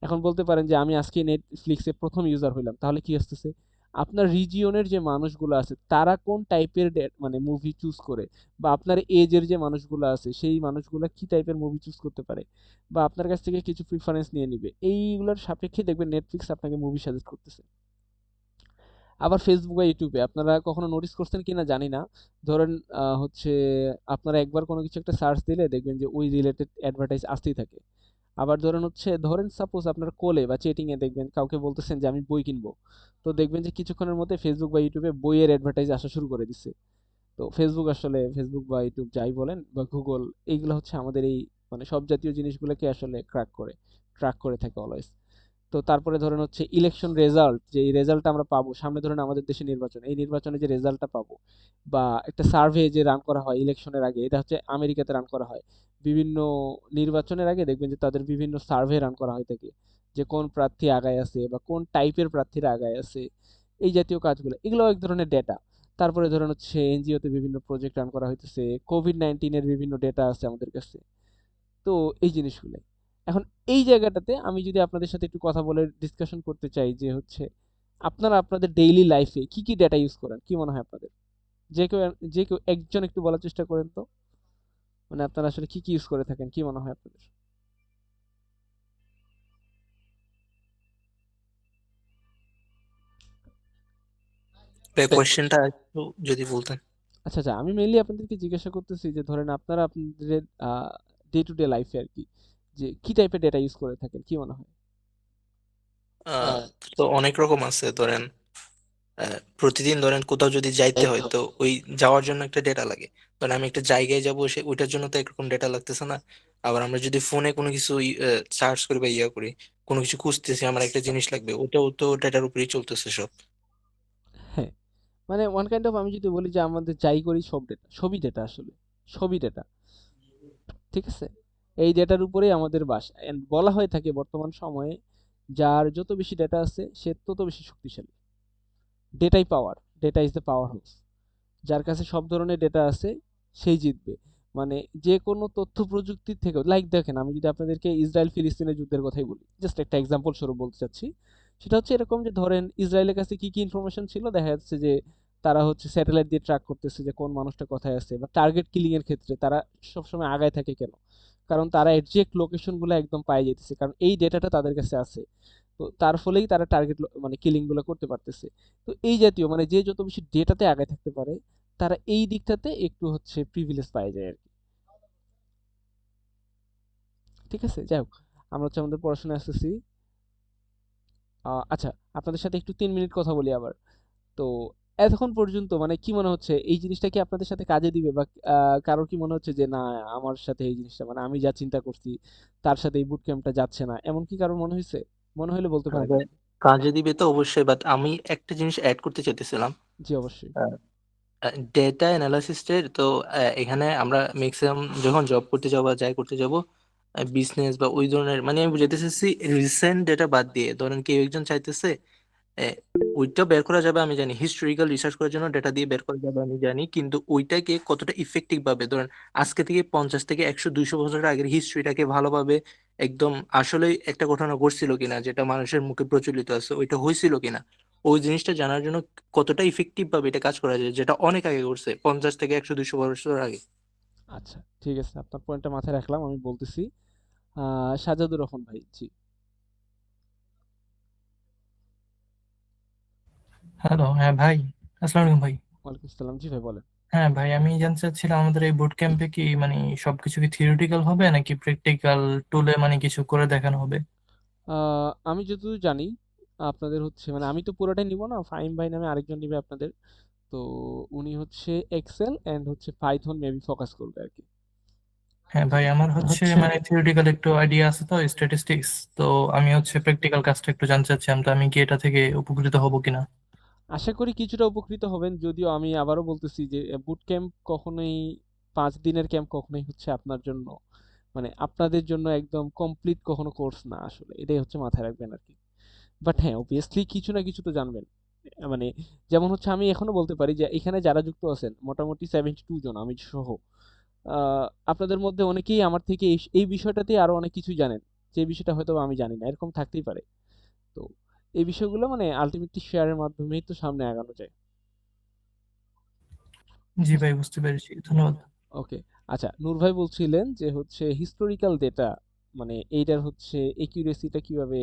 এখন বলতে পারেন যে আমি আজকে নেটফ্লিক্সে প্রথম ইউজার হইলাম, তাহলে কি আসতেছে আপনার রিজিয়নের যে মানুষগুলো আছে তারা কোন টাইপের মানে মুভি চুজ করে, বা আপনার এজের যে মানুষগুলো আছে সেই মানুষগুলো কি টাইপের মুভি চুজ করতে পারে, বা আপনার কাছ থেকে কিছু প্রিফারেন্স নিয়ে নিবে, এইগুলোর সাপেক্ষে দেখবেন নেটফ্লিক্স আপনাকে মুভি সাজেস্ট করতেছে। আবার ফেসবুক বা ইউটিউবে আপনারা কখনো নোটিস করছেন কিনা জানি না, ধরেন হচ্ছে আপনারা একবার কোনো কিছু একটা সার্চ দিলে দেখবেন যে ওই রিলেটেড অ্যাডভার্টাইজ আসতেই থাকে। আবার ধরেন সাপোজ আপনার কলে বা চেটিং এ দেখবেন কাউকে বলতেছেন যে আমি বই কিনবো, তো দেখবেন যে কিছুক্ষণের মধ্যে ফেসবুক বা ইউটিউবে বইয়ের অ্যাডভার্টাইজ আসা শুরু করে দিচ্ছে। তো ফেসবুক বা ইউটিউব যাই বলেন বা গুগল, এইগুলো হচ্ছে আমাদের এই মানে সব জাতীয় জিনিসগুলোকে আসলে ট্র্যাক করে থাকে অলওয়েজ। তো তারপরে ধরেন ইলেকশন রেজাল্ট, যে এই রেজাল্টটা আমরা পাবো সামনে, ধরেন আমাদের দেশে নির্বাচন, এই নির্বাচনে যে রেজাল্টটা পাবো বা একটা সার্ভে যে রান করা হয় ইলেকশনের আগে, এটা হচ্ছে আমেরিকাতে রান করা হয়। বিভিন্ন নির্বাচনের আগে দেখবেন যে তাদের বিভিন্ন সার্ভে রান করা হয় থাকে, যে কোন প্রার্থী আগায় আছে বা কোন টাইপের প্রার্থীরা আগায় আছে, এই জাতীয় কাজগুলো, এগুলো এক ধরনের ডেটা। তারপরে ধরেন এনজিওতে বিভিন্ন প্রজেক্ট রান করা হইতেছে, কোভিড-19 এর বিভিন্ন ডেটা আছে আমাদের কাছে। তো এই জিনিসগুলো এখন এই জায়গাটাতে আমি যদি আপনাদের সাথে একটু কথা বলে ডিসকাশন করতে চাই যে আপনারা আপনাদের ডেইলি লাইফে কি কি ডেটা ইউজ করেন, কি মনে হয় আপনাদের? যে কেউ একজন একটু বলার চেষ্টা করেন তো, মানে আপনারা আসলে কি কি ইউজ করে থাকেন, কি মনে হয় আপনাদের? কোয়েশ্চেনটা একটু যদি বলতেন। আচ্ছা আচ্ছা, আমি মেইনলি আপনাদেরকে জিজ্ঞাসা করতেছি যে ধরেন আপনারা আপনাদের ডে টু ডে লাইফে আর কি, যে কি টাইপের ডেটা ইউজ করে থাকেন, কি মনে হয়? আহ, তো অনেক রকম আছে, ধরেন প্রতিদিন ধরেন কোথাও যদি যাইতে হয় তো ওই যাওয়ার জন্য একটা ডেটা লাগে। ধরেন আমি একটা জায়গায় যাব, সে ওইটার জন্য তো একরকম ডেটা লাগতেছে না। আবার আমরা যদি ফোনে কোনো কিছু সার্চ করি বা করি, কোনো কিছু খুঁজতেছি, আমার একটা জিনিস লাগবে, ওটাও তো ডেটার উপরেই চলতেছে সব। হ্যাঁ, মানে ওয়ান কাইন্ড অফ, আমি যদি বলি যে আমাদের যাই করি সব ডেটা, সবই ডেটা আসলে, সবই ডেটা। ঠিক আছে, এই ডেটার উপরেই আমাদের বাস, এন্ড বলা হয়ে থাকে বর্তমান সময়ে যার যত বেশি ডেটা আছে সে তত বেশি শক্তিশালী। ডেটাই power, data is the powerhouse. যার কাছে সব ধরনের ডেটা আছে সেই জিতবে। মানে যে কোনো তথ্য প্রযুক্তির থেকে, লাইক দেখেন আমি যদি আপনাদেরকে ইসরায়েল ফিলিস্তিনের যুদ্ধের কথাই বলি, জাস্ট একটা এক্সাম্পল স্বরূপ বলতে চাচ্ছি, সেটা এরকম যে ধরেন ইসরায়েলের কাছে কি কি ইনফরমেশন ছিল, দেখা যাচ্ছে যে তারা স্যাটেলাইট দিয়ে ট্র্যাক করতেছে যে কোন মানুষটা কোথায় আছে, বা টার্গেট কিলিং এর ক্ষেত্রে তারা সবসময় আগায় থাকে কেন, কারণ তারা এক্সাক্ট লোকেশনগুলো একদম পাই যেতেছে, কারণ এই ডেটাটা তাদের কাছে আছে। তো তার ফলেই তারা টার্গেট মানে কিলিং গুলো করতে পারতেছে। তো এই জাতীয় মানে যে যত বেশি ডেটাতে আগায় থাকতে পারে তারা এই দিকটাতে একটু প্রিভিলেজ পাওয়া যায় আর কি। ঠিক আছে, যাই হোক, আমরা আমাদের পড়াশোনায় আসতেছি। আচ্ছা, আপনাদের সাথে একটু 3 মিনিট কথা বলি আবার। তো এতক্ষণ পর্যন্ত মানে কি মনে হচ্ছে এই জিনিসটা কি আপনাদের সাথে কাজে দিবে, বা কারোর কি মনে হচ্ছে যে না, আমার সাথে এই জিনিসটা মানে আমি যা চিন্তা করছি তার সাথে এই বুট ক্যাম্পটা যাচ্ছে না, এমন কি কারোর মনে হয়েছে? মনে হলে বলতে পারেন। কাজে কাজে দিবে তো অবশ্যই, বাট আমি একটা জিনিস অ্যাড করতে চাইতেছিলাম। জি অবশ্যই। ডেটা অ্যানালাইসিসের তো এখানে আমরা ম্যাক্সিমাম যখন জব করতে যাবো বা যাই করতে যাব, বিজনেস বা ওই ধরনের, মানে আমি বুঝাইতে চাইছি রিসেন্ট ডেটা বাদ দিয়ে, ধরেন কেউ একজন চাইতেছে আহ, ওইটা বের করা যাবে আমি জানি, হিস্টোরিক্যাল রিসার্চ করার জন্য ডেটা দিয়ে বের করা যাবে আমি জানি, কিন্তু ওইটাকে কতটা ইফেক্টিভ ভাবে, ধরেন আজকে থেকে 50 থেকে 100 200 বছর আগের হিস্ট্রিটাকে ভালোভাবে একদম আসলে একটা ঘটনা ঘটছিল কিনা যেটা মানুষের মুখে প্রচলিত আছে, ওইটা হয়েছিল কিনা, ওই জিনিসটা জানার জন্য কতটা ইফেক্টিভ ভাবে এটা কাজ করা যায়, যেটা অনেক আগে করছে, 50 থেকে 100 200 বছর আগে। আচ্ছা ঠিক আছে, আপনার পয়েন্টটা মাথায় রাখলাম, আমি বলতেছি। সাজাদুর রহমান ভাই, জি। হ্যালো, হ্যাঁ ভাই, আসসালামু আলাইকুম ভাই। ওয়ালাইকুম আসসালাম, জি ভাই বলেন। হ্যাঁ ভাই, আমি জানতে চাচ্ছিলাম আমাদের এই বুট ক্যাম্পে কি মানে সবকিছু কি থিওরিটিক্যাল হবে নাকি প্র্যাকটিক্যাল টুলে মানে কিছু করে দেখানো হবে? আমি যতদূর জানি আপনাদের মানে আমি তো পুরোটাই নিব না, ফাহিম ভাই নামে আরেকজন নিবে আপনাদের। তো উনি Excel and Python maybe focus করবে আর কি। হ্যাঁ ভাই, আমার হচ্ছে মানে থিওরিটিক্যাল একটু আইডিয়া আছে তো স্ট্যাটিস্টিক্স, তো আমি হচ্ছে প্র্যাকটিক্যাল কাজটা একটু জানতে চাচ্ছিলাম, তো আমি কি এটা থেকে উপকৃত হব কিনা? আশা করি কিছুটা উপকৃত হবেন, যদিও আমি আবারও বলতেছি যে বুট ক্যাম্প কখনোই, 5 দিনের ক্যাম্প কখনোই আপনার জন্য মানে আপনাদের জন্য একদম কমপ্লিট কখনো কোর্স না, আসলে এটাই মাথায় রাখবেন আর কি। বাট হ্যাঁ, অবভিয়াসলি কিছু না কিছু তো জানবেন। মানে যেমন আমি এখনো বলতে পারি যে এখানে যারা যুক্ত আছেন মোটামুটি 72 জন আমি সহ, আপনাদের মধ্যে অনেকেই আমার থেকে এই বিষয়টাতে আরো অনেক কিছু জানেন, যে বিষয়টা হয়তো আমি জানি না, এরকম থাকতেই পারে। তো এই বিষয়গুলো মানে আলটিমেটলি শেয়ারের মাধ্যমেই তো সামনে আগানো যায়। জি ভাই, বুঝতে পেরেছি, ধন্যবাদ। ওকে, আচ্ছা, নূর ভাই বলছিলেন যে হিস্টোরিক্যাল ডেটা মানে এইটার একিউরেসিটা কিভাবে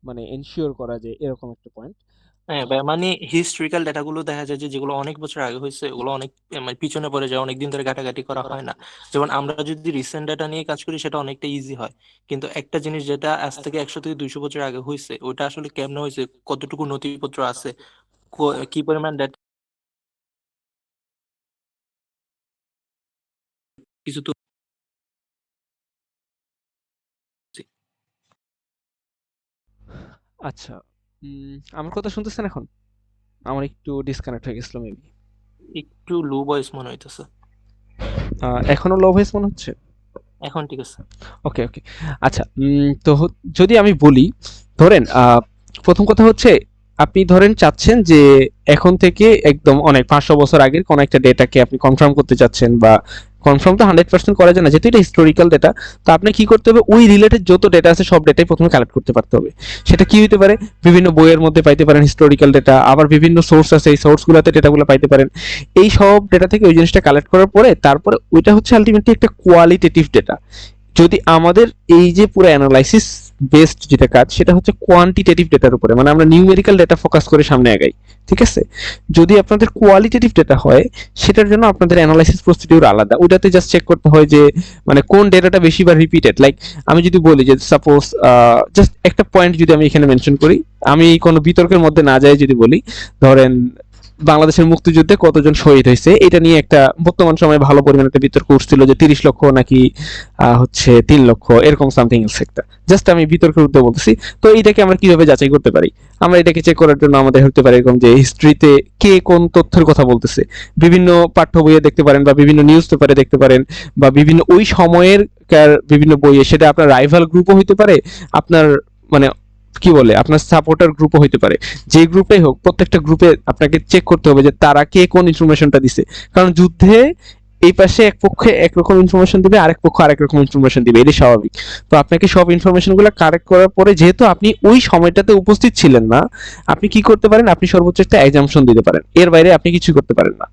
মানে এনশিওর করা যায়, এরকম একটা পয়েন্ট। হ্যাঁ ভাই, মানে হিস্ট্রিক্যাল ডাটাগুলো দেখা যায় যে যেগুলো অনেক বছর আগে হয়েছে ওগুলো অনেক মানে পিছনে পড়ে যায়, অনেকদিন ধরে ঘাটাঘাটি করা হয় না। যেমন আমরা যদি রিসেন্ট ডাটা নিয়ে কাজ করি সেটা অনেকটা ইজি হয়, কিন্তু একটা জিনিস যেটা আজ থেকে 100 থেকে 200 বছর আগে হয়েছে ওটা আসলে কেমনে হয়েছে, কতটুকু নথিপত্র আছে, কি পরিমাণ ডেটা, কিছু তো। আচ্ছা, আমার কথা শুনতেছেন এখন? আমার একটু ডিসকানেক্ট হয়ে গেছিল মেবি। একটু লো ভয়েস মনে হইতেছে। এখনো লো ভয়েস মনে হচ্ছে? এখন ঠিক আছে। ওকে, ওকে। আচ্ছা, তো যদি আমি বলি, ধরেন প্রথম কথা হচ্ছে, আপনি ধরেন চাচ্ছেন যে এখন থেকে একদম অনেক 500 বছর আগের কোন একটা ডেটাকে আপনি কনফার্ম করতে চাচ্ছেন, বা কনফার্ম তো 100% করা যায় না যেহেতু এটা হিস্টোরিক্যাল ডেটা। তো আপনি কি করতে হবে, ওই রিলেটেড যত ডেটা আছে সব ডেটাই প্রথমে কালেক্ট করতে পারতে হবে। সেটা কি হতে পারে, বিভিন্ন বইয়ের মধ্যে পাইতে পারেন হিস্টোরিক্যাল ডেটা, আবার বিভিন্ন সোর্স আছে এই সোর্সগুলোতে ডেটাগুলো পাইতে পারেন। এই সব ডেটা থেকে ওই জিনিসটা কালেক্ট করার পরে তারপরে ওইটা হচ্ছে আলটিমেটলি একটা কোয়ালিটেটিভ ডেটা। যদি আমাদের এই যে পুরো অ্যানালাইসিস বেসড যেটা কাজ সেটা হচ্ছে কোয়ান্টিটেটিভ ডেটার উপরে, মানে আমরা নিউমেরিক্যাল ডেটা ফোকাস করে সামনে আগাই, ঠিক আছে। যদি আপনাদের কোয়ালিটেটিভ ডেটা হয় সেটার জন্য আপনাদের অ্যানালাইসিস প্রসিডিউর আলাদা, ওটাতে জাস্ট চেক করতে হয় যে মানে কোন ডেটাটা বেশিবার রিপিটেড। লাইক আমি যদি বলি যে সাপোজ জাস্ট একটা পয়েন্ট যদি আমি এখানে মেনশন করি, আমি কোনো বিতর্কের মধ্যে না যাই যদি বলি, ধরেন বাংলাদেশের মুক্তিযুদ্ধে কতজন শহীদ হয়েছে এটা নিয়ে একটা বর্তমান সময়ে ভালো পরিমাণে একটা বিতর্ক উঠছিল যে 30 লক্ষ নাকি হচ্ছে 3 লক্ষ এরকম সামথিং এলস একটা, জাস্ট আমি বিতর্কের উদ্যোগ বলতেছি। তো এইটাকে আমরা কিভাবে যাচাই করতে পারি, আমরা এটাকে চেক করার জন্য আমাদের হতে পারে এরকম যে হিস্ট্রিতে কে কোন তথ্যের কথা বলতেছে, বিভিন্ন পাঠ্য বইয়ে দেখতে পারেন বা বিভিন্ন নিউজ পেপারে দেখতে পারেন, বা বিভিন্ন ওই সময়ের বিভিন্ন বইয়ে, সেটা আপনার রাইভাল গ্রুপও হইতে পারে, আপনার মানে কি বলে আপনার সাপোর্টার গ্রুপও হইতে পারে, যে গ্রুপেই হোক প্রত্যেকটা গ্রুপে আপনাকে চেক করতে হবে যে তারা কে কোন ইনফরমেশনটা দিছে। কারণ যুদ্ধে এই পাশে এক পক্ষে একরকম ইনফরমেশন দিবে, আরেক পক্ষ আরেক রকম ইনফরমেশন দিবে, এটাই স্বাভাবিক। তো আপনাকে সব ইনফরমেশন গুলো কারেক্ট করার পরে, যেহেতু আপনি ওই সময়টাতে উপস্থিত ছিলেন না, আপনি কি করতে পারেন, আপনি সর্বোচ্চ একটা এক্সাম্পশন দিতে পারেন, এর বাইরে আপনি কিছু করতে পারেন না।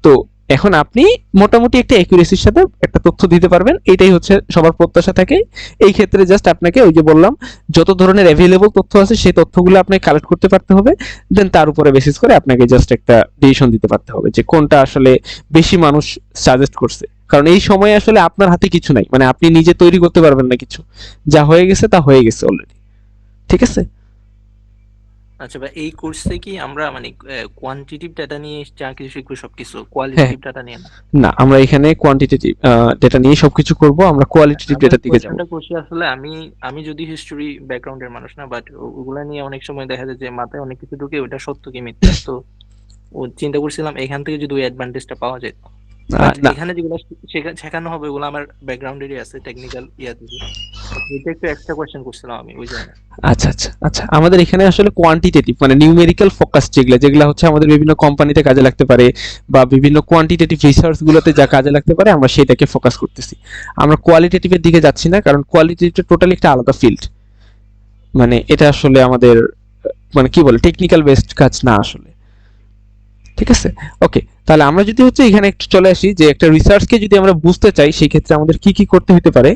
তো এখন আপনি মোটামুটি একটা অ্যাকুরেসির সাথে একটা তথ্য দিতে পারবেন, এটাই হচ্ছে সবার প্রত্যাশা থাকে। এই ক্ষেত্রে জাস্ট আপনাকে ওই যে বললাম যত ধরনের অ্যাভেলেবল তথ্য আছে সেই তথ্যগুলো আপনাকে কালেক্ট করতে পারতে হবে, দেন তার উপরে বেসিস করে আপনাকে জাস্ট একটা ডিসিশন দিতে পারতে হবে যে কোনটা আসলে বেশি মানুষ সাজেস্ট করছে। কারণ এই সময়ে আসলে আপনার হাতে কিছু নাই, মানে আপনি নিজে তৈরি করতে পারবেন না কিছু, যা হয়ে গেছে তা হয়ে গেছে অলরেডি, ঠিক আছে। আচ্ছা ভাই, এই কোর্সে কি আমরা মানে কোয়ান্টিটিভ ডাটা নিয়ে যা কিছু শিখবো সবকিছু, হ্যাঁ, কোয়ালিটেটিভ ডাটা নিয়ে না? না আমরা এখানে কোয়ান্টিটেটিভ ডেটা নিয়ে সবকিছু করব, আমরা কোয়ালিটেটিভ আমার ডেটার দিকে যাব। কোয়েশ্চেনটা করছি আসলে আমি আমি যদি হিস্টোরি ব্যাকগ্রাউন্ডের মানুষ না, বাট ওগুলা নিয়ে অনেক সময় দেখা যায় যে মাথায় অনেক কিছু ঢুকে ওটা সত্য কি মিথ্যা, তো ও চিন্তা করছিলাম এখান থেকে যদি ওই অ্যাডভান্টেজটা পাওয়া যায়। বাট না, এখানে যেগুলো শেখানো হবে ওগুলো আমার ব্যাকগ্রাউন্ডেরই আছে, টেকনিক্যাল ইয়া থেকে। এটা একটু এক্সট্রা কোয়েশ্চেন করছিলাম আমি ওই জন্য। আচ্ছা, আচ্ছা, আচ্ছা, আমাদের এখানে আসলে কোয়ান্টিটেটিভ মানে নিউমেরিক্যাল ফোকাস যেগুলা হচ্ছে আমাদের বিভিন্ন কোম্পানিতে কাজে লাগতে পারে, বা বিভিন্ন কোয়ান্টিটেটিভ রিসার্চ গুলোতে যা কাজে লাগতে পারে আমরা সেটাকে ফোকাস করতেছি। আমরা কোয়ালিটেটিভের দিকে যাচ্ছি না, কারণ কোয়ালিটেটিভটা টোটালি একটা আলাদা ফিল্ড। মানে এটা আসলে আমাদের মানে কি বলে টেকনিক্যাল বেসড কাজ না আসলে, ঠিক আছে। ওকে, তাহলে আমরা যদি হচ্ছে এখানে একটু চলে আসি যে একটা রিসার্চকে যদি আমরা বুঝতে চাই সেই ক্ষেত্রে আমাদের কি কি করতে হতে পারে।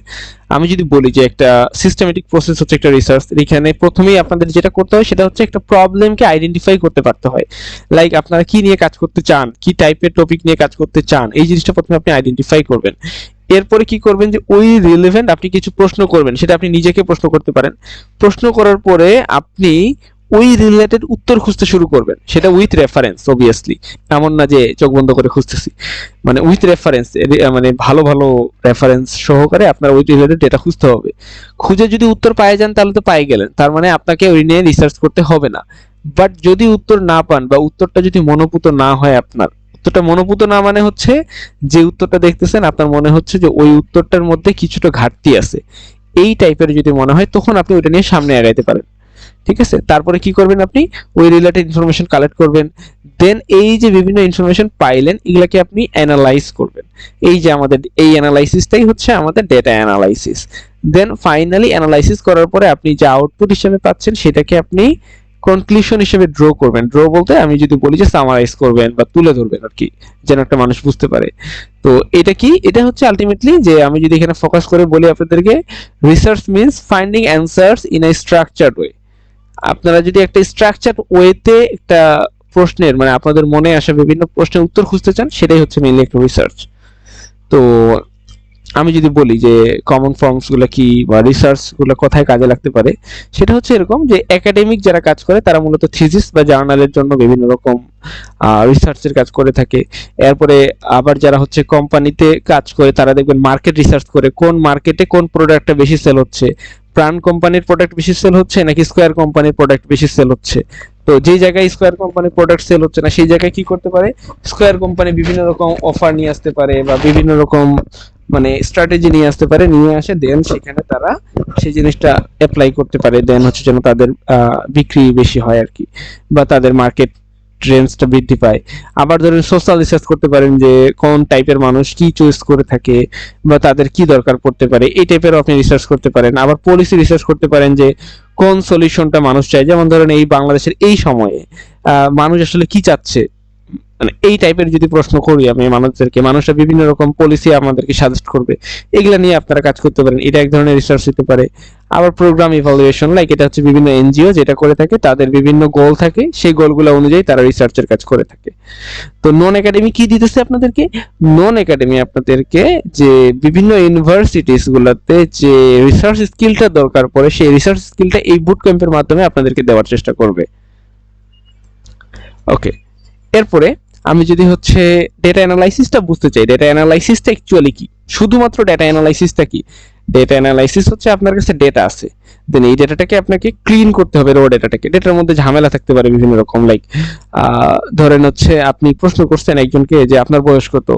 আমি যদি বলি যে একটা সিস্টেমেটিক প্রসেস হচ্ছে একটা রিসার্চ, এখানে প্রথমেই আপনাদের যেটা করতে হয় সেটা হচ্ছে একটা প্রবলেমকে আইডেন্টিফাই করতে পারতে হয়। লাইক আপনারা কি নিয়ে কাজ করতে চান, কি টাইপের টপিক নিয়ে কাজ করতে চান, এই জিনিসটা প্রথমে আপনি আইডেন্টিফাই করবেন। এরপরে কি করবেন যে ওই রিলেভেন্ট আপনি কিছু প্রশ্ন করবেন, সেটা আপনি নিজেকে প্রশ্ন করতে পারেন। প্রশ্ন করার পরে আপনি ওই রিলেটেড উত্তর খুঁজতে শুরু করবেন, সেটা উইথ রেফারেন্স অবভিয়াসলি, এমন না যে চোখ বন্ধ করে খুঁজতেছি, মানে উইথ রেফারেন্স, মানে ভালো ভালো রেফারেন্স সহকারে আপনার ওই রিলেটেড ডেটা খুঁজতে হবে। খুঁজে যদি উত্তর পেয়ে যান তাহলে তো পেয়ে গেলেন, তার মানে আপনাকে ওই নিয়ে রিসার্চ করতে হবে না। বাট যদি উত্তর না পান বা উত্তরটা যদি মনোপুত না হয়, আপনার উত্তরটা মনোপুত না মানে হচ্ছে যে উত্তরটা দেখতেছেন আপনার মনে হচ্ছে যে ওই উত্তরটার মধ্যে কিছুটা ঘাটতি আছে, এই টাইপের যদি মনে হয় তখন আপনি ওইটা নিয়ে সামনে আগাইতে পারেন, ঠিক আছে। তারপরে কি করবেন, আপনি ওই রিলেটেড ইনফরমেশন কালেক্ট করবেন, দেন এই যে বিভিন্ন ইনফরমেশন পাইলেন এগুলাকে আপনি অ্যানালাইজ করবেন। এই যে আমাদের এই অ্যানালাইসিসটাই হচ্ছে আমাদের data analysis. Then finally analysis করার পরে আপনি যে আউটপুট হিসেবে পাচ্ছেন সেটাকে আপনি কনক্লুশন হিসেবে ড্র করবেন। ড্র বলতে আমি যদি বলি যে সামারাইজ করবেন বা তুলে ধরবেন আর কি, যেন একটা মানুষ বুঝতে পারে। তো এটা কি, এটা হচ্ছে আলটিমেটলি যে আমি যদি এখানে ফোকাস করে বলি আপনাদেরকে, research means finding answers in a structured way. আপনারা যদি একটা স্ট্রাকচার ওয়েতে একটা প্রশ্নের মানে আপনাদের মনে আসা বিভিন্ন প্রশ্নের উত্তর খুঁজতে চান, সেটাই হচ্ছে মেইনলি একটা রিসার্চ। তো আমি যদি বলি যে কমন ফর্মস গুলো কি বা রিসার্চ গুলো কোথায় কাজে লাগতে পারে, সেটা হচ্ছে এরকম যে একাডেমিক যারা কাজ করে তারা মূলত থিসিস বা জার্নালের জন্য বিভিন্ন রকম রিসার্চের কাজ করে থাকে। এরপরে আবার যারা হচ্ছে কোম্পানিতে কাজ করে তারা দেখবেন মার্কেট রিসার্চ করে, কোন মার্কেটে কোন প্রোডাক্টটা বেশি সেল হচ্ছে, প্রাণ কোম্পানির প্রোডাক্ট বেশি সেল হচ্ছে নাকি স্কোয়ার কোম্পানির প্রোডাক্ট বেশি সেল হচ্ছে। তো যেই জায়গায় স্কোয়ার কোম্পানির প্রোডাক্ট সেল হচ্ছে না সেই জায়গায় কি করতে পারে, স্কোয়ার কোম্পানি বিভিন্ন রকম অফার নিয়ে আসতে পারে বা বিভিন্ন রকম মানে স্ট্র্যাটেজি নিয়ে আসতে পারে, নিয়ে আসে দেন সেখানে তারা সেই জিনিসটা অ্যাপ্লাই করতে পারে, দেন হচ্ছে যেন তাদের বিক্রি বেশি হয় আর কি, বা তাদের মার্কেট রেঞ্জটা বৃদ্ধি পায়। আবার ধরেন সোশ্যাল রিসার্চ করতে পারেন যে কোন টাইপের মানুষ কি চয়েস করে থাকে বা তাদের কি দরকার পড়তে পারে, এই টাইপের আপনি রিসার্চ করতে পারেন। আবার পলিসি রিসার্চ করতে পারেন যে কোন সলিউশনটা মানুষ চায়, যেমন ধরেন এই বাংলাদেশের এই সময়ে মানুষ আসলে কি চাচ্ছে, মানে এই টাইপের যদি প্রশ্ন করি আমি মানুষদেরকে, মানুষরা বিভিন্ন রকম পলিসি আমাদেরকে সাজেস্ট করবে, এগুলা নিয়ে আপনারা কাজ করতে পারেন, এটা এক ধরনের রিসার্চ হতে পারে। আবার প্রোগ্রাম ইভালুয়েশন, লাইক এটা হচ্ছে বিভিন্ন এনজিও যেটা করে থাকে, তাদের বিভিন্ন গোল থাকে, সেই গোলগুলো অনুযায়ী তারা রিসার্চের কাজ করে থাকে। তো নন একাডেমি কি দিতেছে আপনাদেরকে, নন একাডেমি আপনাদেরকে যে বিভিন্ন ইউনিভার্সিটিস গুলাতে যে রিসার্চ স্কিলটা দরকার পড়ে সেই রিসার্চ স্কিলটা এই বুট ক্যাম্পের মাধ্যমে আপনাদেরকে দেওয়ার চেষ্টা করবে। ওকে, এরপরে আমি যদি হচ্ছে ডেটা অ্যানালাইসিসটা বুঝতে চাই, ডেটা অ্যানালাইসিসটা অ্যাকচুয়ালি কি, শুধুমাত্র ডেটা অ্যানালাইসিসটা কি, ডেটা অ্যানালাইসিস হচ্ছে আপনার কাছে ডেটা আছে, দেন এই ডেটাটাকে আপনাকে ক্লিন করতে হবে, র ডেটাটাকে। ডেটার মধ্যে ঝামেলা থাকতে পারে বিভিন্ন রকম, লাইক ধরেন হচ্ছে আপনি প্রশ্ন করছেন একজনকে যে আপনার বয়স কত,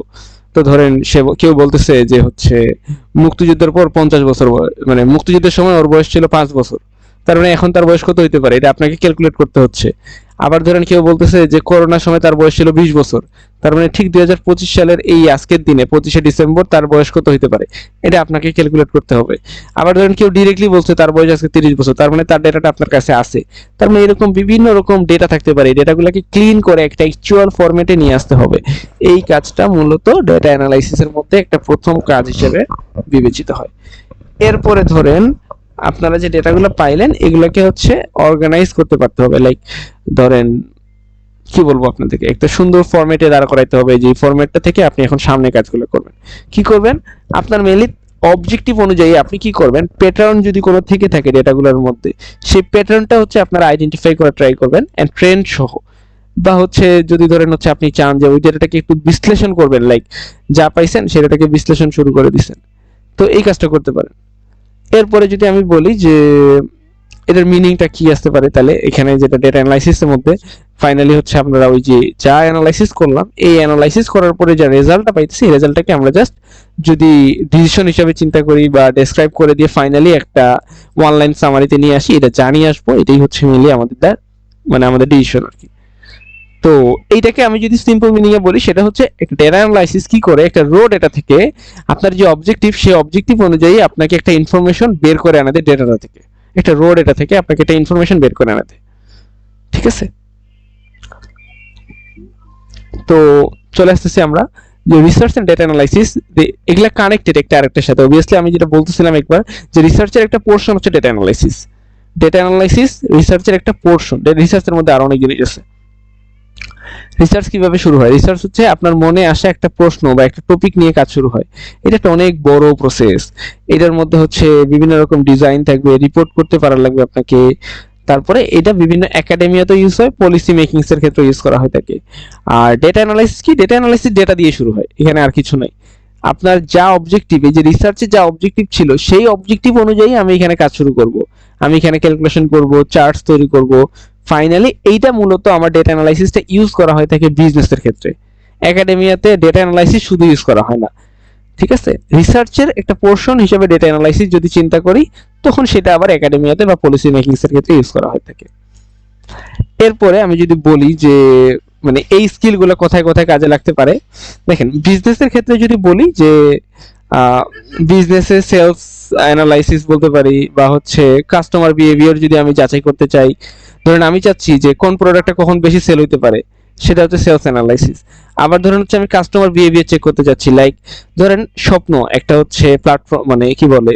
তো ধরেন সে কেউ বলতেছে যে হচ্ছে মুক্তিযুদ্ধের পর 50 বছর মানে মুক্তিযুদ্ধের সময় ওর বয়স ছিল 5 বছর, তার মানে এখন তার বয়স কত হইতে পারে, এটা আপনাকে ক্যালকুলেট করতে হচ্ছে। আবার ধরেন কেউ বলতেছে যে করোনার সময় তার বয়স ছিল 20 বছর, তার মানে ঠিক 2025 সালের এই আজকের দিনে 25শে ডিসেম্বর তার বয়স কত হতে পারে, এটা আপনাকে ক্যালকুলেট করতে হবে। আবার ধরেন কেউ ডিরেক্টলি বলছে তার বয়স আজকে 30 বছর, তার মানে তার ডেটাটা আপনার কাছে আছে। তার মানে এরকম বিভিন্ন রকম ডেটা থাকতে পারে, ডেটাগুলোকে ক্লিন করে একটা অ্যাকচুয়াল ফরম্যাটে নিয়ে আসতে হবে। এই কাজটা মূলত ডেটা অ্যানালাইসিসের মধ্যে একটা প্রথম কাজ হিসেবে বিবেচিত হয়। এরপরে ধরেন আপনারা যে ডেটাগুলো পাইলেন এগুলোকে হচ্ছে অর্গানাইজ করতে পারতে হবে, লাইক ধরেন কি বলবো আপনাদেরকে, একটা সুন্দর ফরম্যাটে দাঁড় করাইতে হবে, যে ফরম্যাটটা থেকে আপনি এখন সামনে কাজগুলো করবেন। কি করবেন, আপনার মেইনলি অবজেক্টিভ অনুযায়ী আপনি কি করবেন, প্যাটার্ন যদি কোনো থেকে থাকে ডেটাগুলোর মধ্যে, সেই প্যাটার্নটা হচ্ছে আপনারা আইডেন্টিফাই করা ট্রাই করবেন, এন্ড ট্রেন্ড সহ। বা হচ্ছে যদি ধরেন হচ্ছে আপনি চান যে ওই ডেটাটাকে একটু বিশ্লেষণ করবেন, লাইক যা পাইছেন সেটাকে বিশ্লেষণ শুরু করে দিচ্ছেন, তো এই কাজটা করতে পারেন। এরপরে যদি আমি বলি যে এটার মিনিংটা কি আসতে পারে, তাহলে এখানে যেটা ডেটা অ্যানালাইসিসের মধ্যে ফাইনালি হচ্ছে আমরা ওই যে যা অ্যানালাইসিস করলাম, এই অ্যানালাইসিস করার পরে যে রেজাল্টটা পাইতেছি এই রেজাল্টটাকে আমরা জাস্ট যদি ডিসিশন হিসাবে চিন্তা করি বা ডেসক্রাইব করে দিয়ে ফাইনালি একটা ওয়ান লাইন সামারিতে নিয়ে আসি, এটা জানিয়ে আসবো, এটাই হচ্ছে মেইনলি আমাদের মানে আমাদের ডিসিশন আর কি। তো এইটাকে আমি যদি সিম্পল মিনিং এ বলি, সেটা হচ্ছে একটা ডেটা অ্যানালাইসিস কি করে, একটা রো ডেটা থেকে আপনার যে অবজেক্টিভ সেই অবজেক্টিভ অনুযায়ী আপনাকে একটা ইনফরমেশন বের করে আনাতে, ডেটাটা থেকে একটা রো ডেটা থেকে আপনাকে একটা ইনফরমেশন বের করে আনাতে, ঠিক আছে। তো চলে আসতেছি আমরা যে রিসার্চ এন্ড ডেটা অ্যানালাইসিস, এগুলা কানেক্টেড একটা আরেকটার সাথে। অবভিয়াসলি আমি যেটা বলতেছিলাম একবার যে রিসার্চের একটা পোর্শন হচ্ছে ডেটা অ্যানালাইসিস, ডেটা অ্যানালাইসিস রিসার্চের একটা পোর্শন, রিসার্চের মধ্যে আরো অনেক জিনিস আছে। রিসার্চ কিভাবে শুরু হয়, রিসার্চ হচ্ছে আপনার মনে আসা একটা প্রশ্ন বা একটা টপিক নিয়ে কাজ শুরু হয়, এটা একটা অনেক বড় প্রসেস। এটার মধ্যে হচ্ছে বিভিন্ন রকম ডিজাইন থাকবে, রিপোর্ট করতে পারা লাগবে আপনাকে, তারপরে এটা বিভিন্ন একাডেমিয়াতে ইউজ হয়, পলিসি মেকিংস এর ক্ষেত্রে ইউজ করা হয় থাকে। আর ডেটা অ্যানালাইসিস কি, ডেটা অ্যানালাইসিস ডেটা দিয়ে শুরু হয়, এখানে আর কিছু নাই। আপনার যা অবজেক্টিভ, এই যে রিসার্চে যা অবজেক্টিভ ছিল সেই অবজেক্টিভ অনুযায়ী আমি এখানে কাজ শুরু করব, আমি এখানে ক্যালকুলেশন করব, চার্টস তৈরি করব। ফাইনালি এইটা মূলত আমার ডেটা অ্যানালাইসিসটা ইউজ করা হয় থাকে বিজনেসের ক্ষেত্রে, একাডেমিয়াতে ডেটা অ্যানালাইসিস শুধু ইউজ করা হয় না, ঠিক আছে। রিসার্চের একটা পোর্শন হিসেবে ডেটা অ্যানালাইসিস যদি চিন্তা করি তখন সেটা আবার একাডেমিয়াতে বা পলিসি মেকিংস এর ক্ষেত্রে ইউজ করা হয় থাকে। এরপরে আমি যদি বলি যে মানে এই স্কিলগুলো কোথায় কোথায় কাজে লাগতে পারে, দেখেন বিজনেসের ক্ষেত্রে যদি বলি যে বিজনেসে সেলস অ্যানালাইসিস বলতে পারি, বা হচ্ছে কাস্টমার বিহেভিয়ার যদি আমি যাচাই করতে চাই, ধরেন আমি চাচ্ছি যে কোন প্রোডাক্টটা কখন বেশি সেল হইতে পারে, সেটা হচ্ছে সেলস অ্যানালাইসিস। আবার ধরেন হচ্ছে আমি কাস্টমার বিহেভিয়ার চেক করতে চাচ্ছি, লাইক ধরেন স্বপ্ন একটা হচ্ছে প্ল্যাটফর্ম মানে কি বলে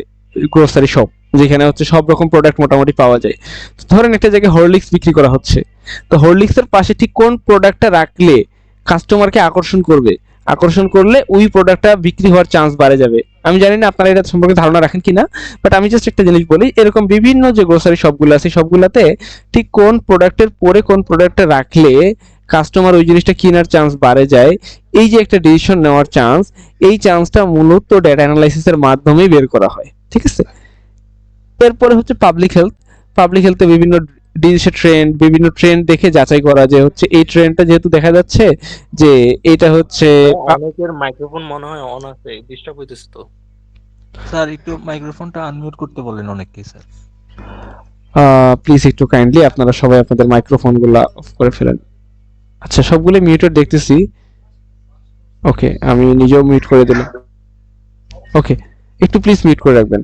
গ্রোসারি শপ, যেখানে হচ্ছে সব রকম প্রোডাক্ট মোটামুটি পাওয়া যায়। তো ধরেন একটা জায়গায় হরলিক্স বিক্রি করা হচ্ছে, তো হরলিক্সের পাশে ঠিক কোন প্রোডাক্টটা রাখলে কাস্টমারকে আকর্ষণ করবে, আকর্ষণ করলে ওই প্রোডাক্টটা বিক্রি হওয়ার চান্স বাড়ে যাবে। আমি জানি না আপনারা এটা সম্পর্কে ধারণা রাখেন কিনা, বাট আমি জাস্ট একটা জিনিস বলি, এরকম বিভিন্ন যে গ্রোসারি শপগুলো আছে সবগুলাতে ঠিক কোন প্রোডাক্টের পরে কোন প্রোডাক্টটা রাখলে কাস্টমার ওই জিনিসটা কেনার চান্স বাড়ে যায়, এই যে একটা ডিসিশন নেওয়ার চান্স, এই চান্সটা মূলত ডেটা অ্যানালাইসিসের মাধ্যমেই বের করা হয়। ঠিক আছে, এরপরে হচ্ছে পাবলিক হেলথ। পাবলিক হেলথে বিভিন্ন ডিজিটাল ট্রেন্ড, বিভিন্ন ট্রেন্ড দেখে যাচাই করা যে হচ্ছে এই ট্রেন্ডটা যেহেতু দেখা যাচ্ছে যে এটা হচ্ছে অনেকের মাইক্রোফোন মনে হয় অন আছে, ডিস্টার্ব হইতেছে তো। স্যার একটু মাইক্রোফোনটা আনমিউট করতে বলেন অনেককে স্যার। প্লিজ একটু কাইন্ডলি আপনারা সবাই আপনাদের মাইক্রোফোন গুলা অফ করে ফেলেন। আচ্ছা, সবগুলো মিউটেড দেখতেছি। ওকে, আমি নিজেও মিউট করে দিলাম। ওকে, একটু প্লিজ মিউট করে রাখবেন।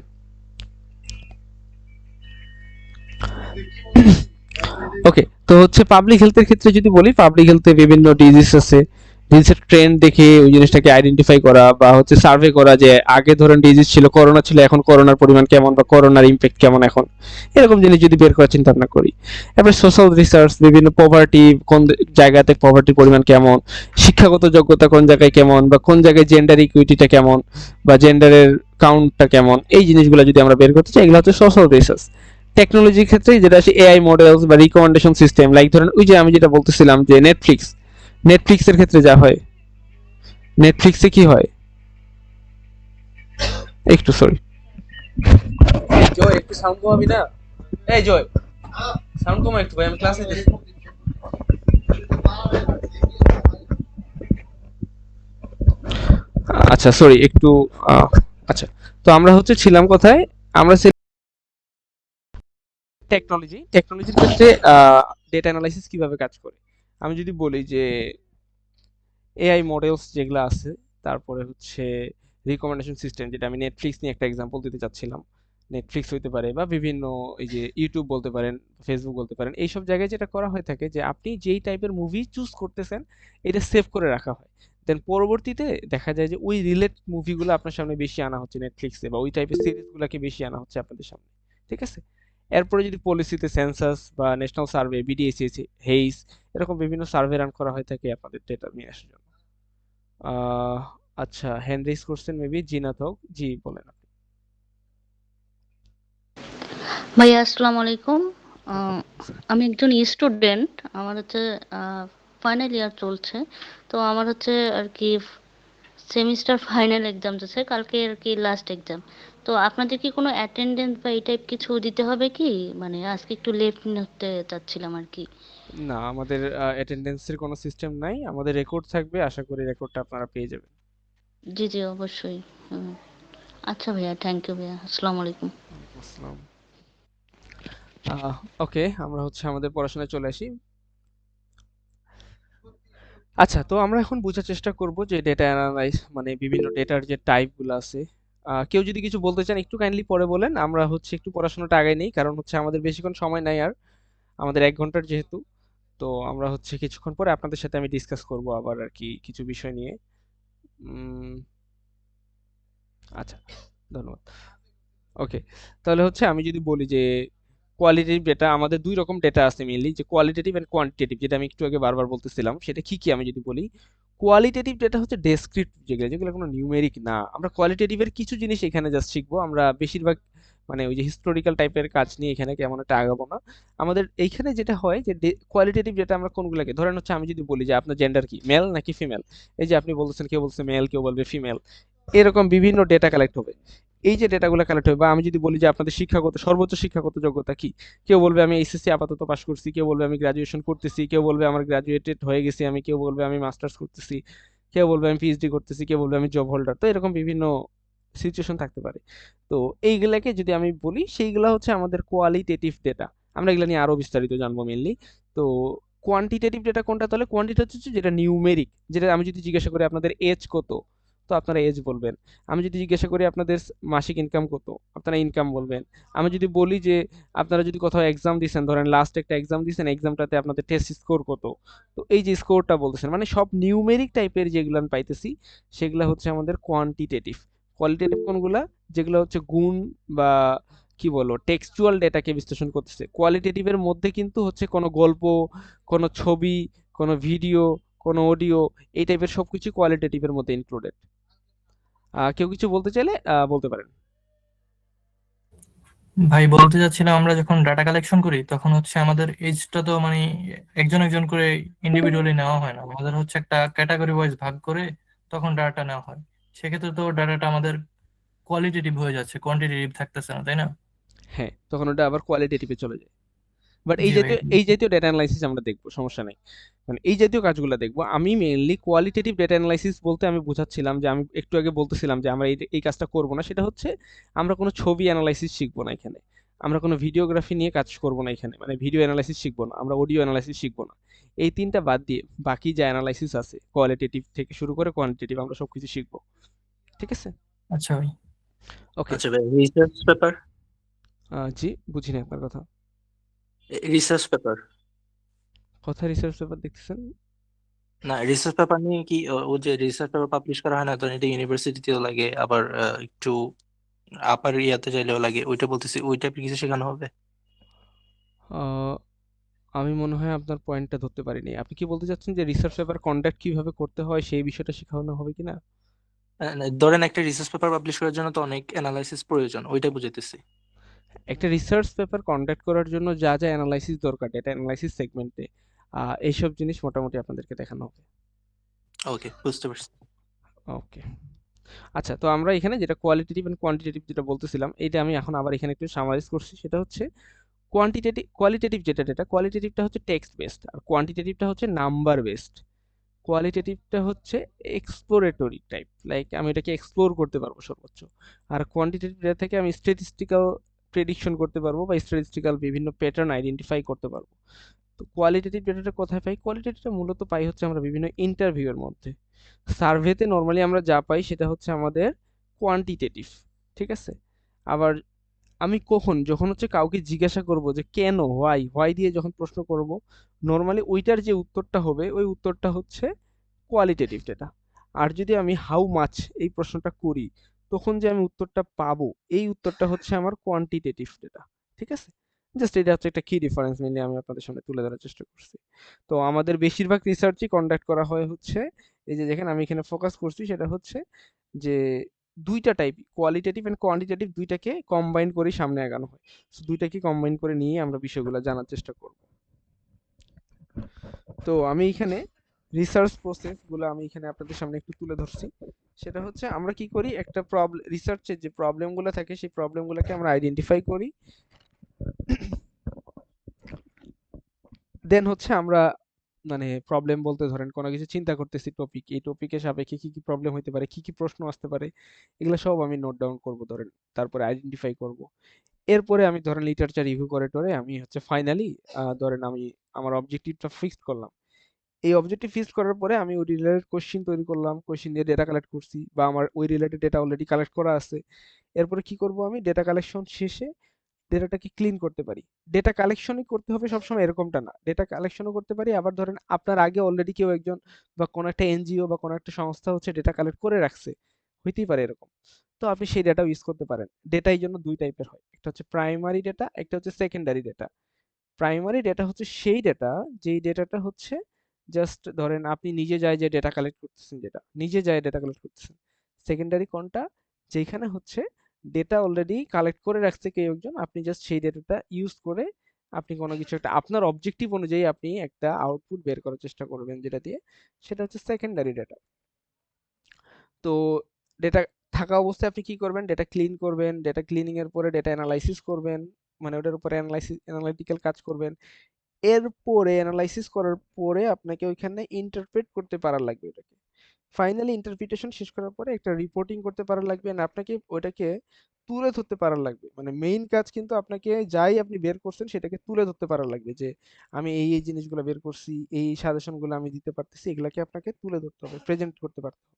ওকে, তো হচ্ছে পাবলিক হেলথের ক্ষেত্রে যদি বলি, পাবলিক হেলথে বিভিন্ন ডিজিজ আছে, ডিজিজের ট্রেন্ড দেখে ওই জিনিসটাকে আইডেন্টিফাই করা বা হচ্ছে সার্ভে করা যে আগে ধরেন ডিজিজ ছিল, করোনা ছিল, এখন করোনার পরিমাণ কেমন বা করোনার ইমপ্যাক্ট কেমন এখন, এরকম জিনিস যদি বের করার চিন্তা ভাবনা করি। এরপরে সোশ্যাল রিসার্চ, বিভিন্ন পভার্টি কোন জায়গাতে পভার্টির পরিমাণ কেমন, শিক্ষাগত যোগ্যতা কোন জায়গায় কেমন, বা কোন জায়গায় জেন্ডার ইকুইটিটা কেমন বা জেন্ডারের কাউন্টটা কেমন, এই জিনিসগুলো যদি আমরা বের করতে চাই, এগুলো হচ্ছে সোশ্যাল রিসার্চ। টেকনোলজির ক্ষেত্রে যেটা আছে এআই মডেলস বা রিকমেন্ডেশন সিস্টেম, লাইক ধরেন ওই যে আমি যেটা বলতেছিলাম যে নেটফ্লিক্সের ক্ষেত্রে যা হয়, নেটফ্লিক্সে কি হয়, একটু সরি জয়, একটু সাউন্ড কমাবি না? এই জয়, সাউন্ড কমা একটু ভাই, আমি ক্লাসে দিচ্ছি। আচ্ছা সরি একটু আচ্ছা, তো আমরা হচ্ছে ছিলাম কোথায়, আমরা টেকনোলজির ক্ষেত্রে ডেটা অ্যানালাইসিস কিভাবে কাজ করে। আমি যদি বলি যে এআই মডেলস যেগুলো আছে, তারপরে হচ্ছে রিকমেন্ডেশন সিস্টেম, যেটা আমি নেটফ্লিক্স নিয়ে একটা এক্সাম্পল দিতে চাচ্ছিলাম, নেটফ্লিক্স হইতে পারে বা বিভিন্ন এই যে ইউটিউব বলতে পারেন, ফেসবুক বলতে পারেন, এইসব জায়গায় যেটা করা হয়ে থাকে যে আপনি যেই টাইপের মুভি চুজ করতেছেন এটা সেভ করে রাখা হয়, দেন পরবর্তীতে দেখা যায় যে ওই রিলেট মুভিগুলো আপনার সামনে বেশি আনা হচ্ছে নেটফ্লিক্সে, বা ওই টাইপের সিরিজগুলোকে বেশি আনা হচ্ছে আপনাদের সামনে। ঠিক আছে, এরপরে যদি পলিসিতে সেন্সাস বা ন্যাশনাল সার্ভে, বিডিএসএস, হেইস, এরকম বিভিন্ন সার্ভে রান করা হয়ে থাকে আপনাদের ডেটা নিয়ে আসার জন্য। আহ আচ্ছা, হ্যান্ড রেজ করছেন মেবি জিনাত হোক, জি বলেন আপনি। ভাইয়া আসসালামু আলাইকুম। আমি একজন স্টুডেন্ট, আমার হচ্ছে ফাইনাল ইয়ার চলছে। তো আমার হচ্ছে আর কি সেমিস্টার ফাইনাল এক্সাম যাচ্ছে, কালকে আর কি লাস্ট এক্সাম। তো আপনাদের কি কোনো অ্যাটেন্ডেন্স বা এই টাইপ কিছু দিতে হবে কি? মানে আজকে একটু লেট হতে চাচ্ছিলাম আর কি। না, আমাদের অ্যাটেন্ডেন্সের কোনো সিস্টেম নাই, আমাদের রেকর্ড থাকবে, আশা করি রেকর্ডটা আপনারা পেয়ে যাবেন। জি জি অবশ্যই। হুম। আচ্ছা ভাইয়া, থ্যাংক ইউ ভাইয়া, আসসালামু আলাইকুম। ওয়ালাইকুম আসসালাম। ওকে, আমরা হচ্ছে আমাদের পড়াশোনায় চলে আসি। আচ্ছা, তো আমরা এখন বোঝার চেষ্টা করব যে ডেটা অ্যানালাইজ মানে বিভিন্ন ডেটার যে টাইপগুলো আছে। কেউ যদি কিছু বলতে চান একটু কাইন্ডলি পরে বলেন, আমরা হচ্ছে একটু পড়াশোনাটা আগাই নেই, কারণ হচ্ছে আমাদের বেশিক্ষণ সময় নাই আর, আমাদের 1 ঘন্টার যেহেতু। তো আমরা হচ্ছে কিছুক্ষণ পরে আপনাদের সাথে আমি ডিসকাস করব আবার আর কি কিছু বিষয় নিয়ে। উম, আচ্ছা, ধন্যবাদ। ওকে, তাহলে হচ্ছে আমি যদি বলি যে কোয়ালিটেটিভ ডেটা, আমাদের দুই রকম ডেটা আছে মেইনলি, যে কোয়ালিটেটিভ এন্ড কোয়ান্টিটেটিভ, যেটা আমি একটু আগে বারবার বলতেছিলাম, সেটা কি কি আমি যদি বলি। কোয়ালিটেটিভ ডেটা হচ্ছে ডেসক্রিপটিভ, যেগুলো যেগুলো কোনো নিউমেরিক না। আমরা কোয়ালিটেটিভের কিছু জিনিস এখানে জাস্ট শিখবো, আমরা বেশিরভাগ মানে ওই যে হিস্টোরিক্যাল টাইপের কাজ নিয়ে এখানে কেমন একটা আগাবো না। আমাদের এইখানে যেটা হয় যে কোয়ালিটেটিভ ডেটা আমরা কোনগুলোকে, ধরেন হচ্ছে আমি যদি বলি যে আপনার জেন্ডার কি, মেল নাকি ফিমেল, এই যে আপনি বলতেছেন, কেউ বলছে মেল, কেউ বলবে ফিমেল, এরকম বিভিন্ন ডেটা কালেক্ট হবে। এই যে ডেটাগুলো কালেক্ট হবে, বা আমি যদি বলি যে আপনাদের শিক্ষাগত সর্বোচ্চ শিক্ষাগত যোগ্যতা কি, কেউ বলবে আমি এইচএসসি আপাতত পাশ করছি, কেউ বলবে আমি গ্রাজুয়েশন করতেছি, কেউ বলবে আমার গ্রাজুয়েটেড হয়ে গেছি আমি, কেউ বলবে আমি মাস্টার্স করতেছি, কেউ বলবে আমি পিএইচডি করতেছি, কেউ বলবে আমি জব হোল্ডার। তো এরকম বিভিন্ন সিচুয়েশন থাকতে পারে। তো এইগুলাকে যদি আমি বলি, সেইগুলা হচ্ছে আমাদের কোয়ালিটেটিভ ডেটা। আমরা এগুলা নিয়ে আরো বিস্তারিত জানবো মেনলি। তো কোয়ান্টিটেটিভ ডেটা কোনটা, তাহলে কোয়ান্টিটেটিভ হচ্ছে যেটা নিউমেরিক, যেটা আমি যদি জিজ্ঞাসা করি আপনাদের এজ কত, তো আপনারা এজ বলবেন। আমি যদি জিজ্ঞাসা করি আপনাদের মাসিক ইনকাম কত, আপনারা ইনকাম বলবেন। আমি যদি বলি যে আপনারা যদি কোথাও এক্সাম দিয়েছেন, ধরেন লাস্ট একটা এক্সাম দিয়েছেন, এক্সামটাতে আপনাদের টেস্ট স্কোর কত, তো এই যে স্কোরটা বলতেছেন, মানে সব নিউমেরিক টাইপের যেগুলো আমি পাইতেছি, সেগুলো হচ্ছে আমাদের কোয়ান্টিটেটিভ। কোয়ালিটেটিভ কোনগুলা, যেগুলো হচ্ছে গুণ বা কি বলবো টেক্সচুয়াল ডেটাকে বিশ্লেষণ করতেছে। কোয়ালিটেটিভের মধ্যে কিন্তু হচ্ছে কোনো গল্প, কোনো ছবি, কোনো ভিডিও, কোনো অডিও, এই টাইপের সবকিছু কোয়ালিটেটিভের মধ্যে ইনক্লুডেড। কেউ কিছু বলতে চাইলে বলতে পারেন। ভাই বলতে চাচ্ছিলাম আমরা যখন ডাটা কালেকশন করি তখন হচ্ছে আমাদের এজটা তো মানে একজন একজন করে ইন্ডিভিজুয়ালি নেওয়া হয় না, আমাদের হচ্ছে একটা ক্যাটাগরি ওয়াইজ ভাগ করে তখন ডাটা নেওয়া হয়। সেক্ষেত্রে তো ডাটাটা আমাদের কোয়ালিটেটিভ হয়ে যাচ্ছে, কোয়ান্টিটেটিভ থাকতেছে না, তাই না? হ্যাঁ, তখন ওটা আবার কোয়ালিটেটিভে চলে যায়। বাট জি ভাই। এই জাতীয় ডেটা অ্যানালাইসিস আমরা দেখবো, সমস্যা নেই। মানে এই জাতীয় কাজগুলো দেখবো। আমি মেইনলি কোয়ালিটেটিভ ডেটা অ্যানালাইসিস বলতে আমি বোঝাচ্ছিলাম যে আমি একটু আগে বলতেছিলাম যে আমরা এই কাজটা করব না, সেটা হচ্ছে আমরা কোনো ছবি অ্যানালাইসিস শিখবো না এখানে, আমরা কোনো ভিডিওগ্রাফি নিয়ে কাজ করবো না এখানে, মানে ভিডিও অ্যানালাইসিস শিখবো না, আমরা অডিও অ্যানালাইসিস শিখবো না। এই তিনটা বাদ দিয়ে বাকি যে অ্যানালাইসিস আছে কোয়ালিটেটিভ থেকে শুরু করে কোয়ান্টিটেটিভ আমরা সবকিছু শিখবো। ঠিক আছে? আচ্ছা ভাই। ওকে। আচ্ছা ভাই, রিসার্চ পেপার। জি, বুঝি না আপনার কথা। রিসার্চ পেপার কথা রিসার্চ পেপার দেখতেছেন? না, রিসার্চ পেপার নিয়ে কি ও যে রিসার্চ পেপার পাবলিশ করা হয় না, তো এটা ইউনিভার্সিটিতেও লাগে, আবার একটু আপার ইয়াতে চাইলেও লাগে, ওইটা বলতেছি, ওই টাইপের কিছু শেখানো হবে? আহ, আমি মনে হয় আপনার পয়েন্টটা ধরতে পারিনি। আপনি কি বলতে চাচ্ছেন যে রিসার্চ পেপার কন্ডাক্ট কিভাবে করতে হয় সেই বিষয়টা শেখানো হবে কিনা? না, ধরেন একটা রিসার্চ পেপার পাবলিশ করার জন্য তো অনেক অ্যানালাইসিস প্রয়োজন, ওইটাই বুঝাইতেছি। একটা রিসার্চ পেপার কন্ডাক্ট করার জন্য যা যা অ্যানালাইসিস দরকার ডেটা অ্যানালাইসিস সেগমেন্টে, এইসব জিনিস মোটামুটি আপনাদেরকে দেখানো হবে। ওকে, বুঝতে পারছি। ওকে। আচ্ছা, তো আমরা এখানে যেটা কোয়ালিটেটিভ এন্ড কোয়ান্টিটেটিভ যেটা বলতেছিলাম, এটা আমি এখন আবার এখানে একটু সামারাইজ করছি। সেটা হচ্ছে কোয়ালিটেটিভ যেটা কোয়ালিটেটিভটা হচ্ছে টেক্সট বেসড, আর কোয়ান্টিটেটিভটা হচ্ছে নাম্বার বেসড। কোয়ালিটেটিভটা হচ্ছে এক্সপ্লোরেটরি টাইপ, লাইক আমি এটাকে এক্সপ্লোর করতে পারবো সর্বোচ্চ। আর কোয়ান্টিটেটিভ ডেটা থেকে আমি স্ট্যাটিস্টিক্যাল প্রেডিকশন করতে পারবো বা স্ট্যাটিস্টিক্যাল বিভিন্ন প্যাটার্ন আইডেন্টিফাই করতে পারবো। তো কোয়ালিটেটিভ ডেটাটা কোথায় পাই? কোয়ালিটেটিভটা মূলত পাই হচ্ছে আমরা বিভিন্ন ইন্টারভিউয়ের মধ্যে। সার্ভেতে নর্মালি আমরা যা পাই সেটা হচ্ছে আমাদের কোয়ান্টিটেটিভ। ঠিক আছে? আবার আমি যখন হচ্ছে কাউকে জিজ্ঞাসা করব যে কেন, হোয়াই দিয়ে যখন প্রশ্ন করব, নর্মালি ওইটার যে উত্তরটা হবে ওই উত্তরটা হচ্ছে কোয়ালিটেটিভ ডেটা। আর যদি আমি হাউ মাচ এই প্রশ্নটা করি, তখন যে আমি উত্তরটা পাবো এই উত্তরটা হচ্ছে আমার কোয়ান্টিটেটিভ ডেটা। ঠিক আছে? জাস্ট এটা হচ্ছে একটা কি ডিফারেন্স মেনলি আমি আপনাদের সামনে তুলে ধরার চেষ্টা করছি। তো আমাদের বেশিরভাগ রিসার্চই কন্ডাক্ট করা হয় হচ্ছে এই যে দেখেন আমি এখানে ফোকাস করছি, সেটা হচ্ছে যে দুইটা টাইপ, কোয়ালিটেটিভ এন্ড কোয়ান্টিটেটিভ, দুইটাকে কম্বাইন করে সামনে আগানো হয়। সো দুইটাকে কম্বাইন করে নিয়ে আমরা বিষয়গুলো জানার চেষ্টা করব। তো আমি এখানে রিসার্চ প্রসেসগুলো আমি এখানে আপনাদের সামনে একটু তুলে ধরছি। সেটা হচ্ছে আমরা কি করি, একটা প্রবলেম রিসার্চের যে প্রবলেমগুলো থাকে সেই প্রবলেমগুলোকে আমরা আইডেন্টিফাই করি, দেন হচ্ছে আমরা মানে প্রবলেম বলতে ধরেন কোনো কিছু চিন্তা করতেছি টপিক, এই টপিকের সাপেক্ষে কি কি প্রবলেম হতে পারে, কি কি প্রশ্ন আসতে পারে, এগুলো সব আমি নোট ডাউন করব ধরেন, তারপরে আইডেন্টিফাই করব। এরপরে আমি ধরেন লিটারেচার রিভিউ করে টরে আমি হচ্ছে ফাইনালি ধরেন আমি আমার অবজেক্টিভটা ফিক্সড করলাম। এই অবজেক্টিভ ফিক্সড করার পরে আমি ওই রিলেটেড কোশ্চিন তৈরি করলাম, কোশ্চিন দিয়ে ডেটা কালেক্ট করছি বা আমার ওই রিলেটেড ডেটা অলরেডি কালেক্ট করা আছে। এরপরে কি করব, আমি ডেটা কালেকশন শেষে ডেটাটাকে ক্লিন করতে পারি। ডেটা কালেকশনই করতে হবে সবসময় এরকমটা না, ডেটা কালেকশনও করতে পারি। আবার ধরেন আপনার আগে অলরেডি কেউ একজন বা কোনো একটা এনজিও বা কোনো একটা সংস্থা হচ্ছে ডেটা কালেক্ট করে রাখছে, হইতেই পারে এরকম। তো আপনি সেই ডেটাও ইউজ করতে পারেন। ডেটা এই জন্য দুই টাইপের হয়, একটা হচ্ছে প্রাইমারি ডেটা, একটা হচ্ছে সেকেন্ডারি ডেটা। প্রাইমারি ডেটা হচ্ছে সেই ডেটা যেই ডেটাটা হচ্ছে জাস্ট ধরেন আপনি নিজে যায় যে ডেটা কালেক্ট করতেছেন, যেটা নিজে যায় ডেটা কালেক্ট করতেছেন। সেকেন্ডারি কোনটা, যেখানে হচ্ছে ডেটা অলরেডি কালেক্ট করে রাখছে কেউ একজন, আপনি জাস্ট সেই ডেটাটা ইউজ করে আপনি কোনো কিছু একটা আপনার অবজেক্টিভ অনুযায়ী আপনি একটা আউটপুট বের করার চেষ্টা করবেন যেটা দিয়ে, সেটা হচ্ছে সেকেন্ডারি ডেটা। তো ডেটা থাকা অবস্থায় আপনি কি করবেন, ডেটা ক্লিন করবেন, ডেটা ক্লিনিং এর পরে ডেটা অ্যানালাইসিস করবেন, মানে ওটার উপরে অ্যানালিটিক্যাল কাজ করবেন। এরপরে অ্যানালাইসিস করার পরে আপনাকে ওইখানে ইন্টারপ্রেট করতে পারা লাগবে ওটাকে। ফাইনালি ইন্টারপ্রিটেশন শেষ করার পরে একটা রিপোর্টিং করতে পারা লাগবে, আর আপনাকে ওটাকে তুলে ধরতে পারা লাগবে। মানে মেইন কাজ কিন্তু আপনাকে যাই আপনি বের করছেন সেটাকে তুলে ধরতে পারা লাগবে, যে আমি এই জিনিসগুলো বের করছি, এই সাজেশনগুলো আমি দিতে পারতেছি, এগুলাকে আপনাকে তুলে ধরতে হবে, প্রেজেন্ট করতে পারতে হবে।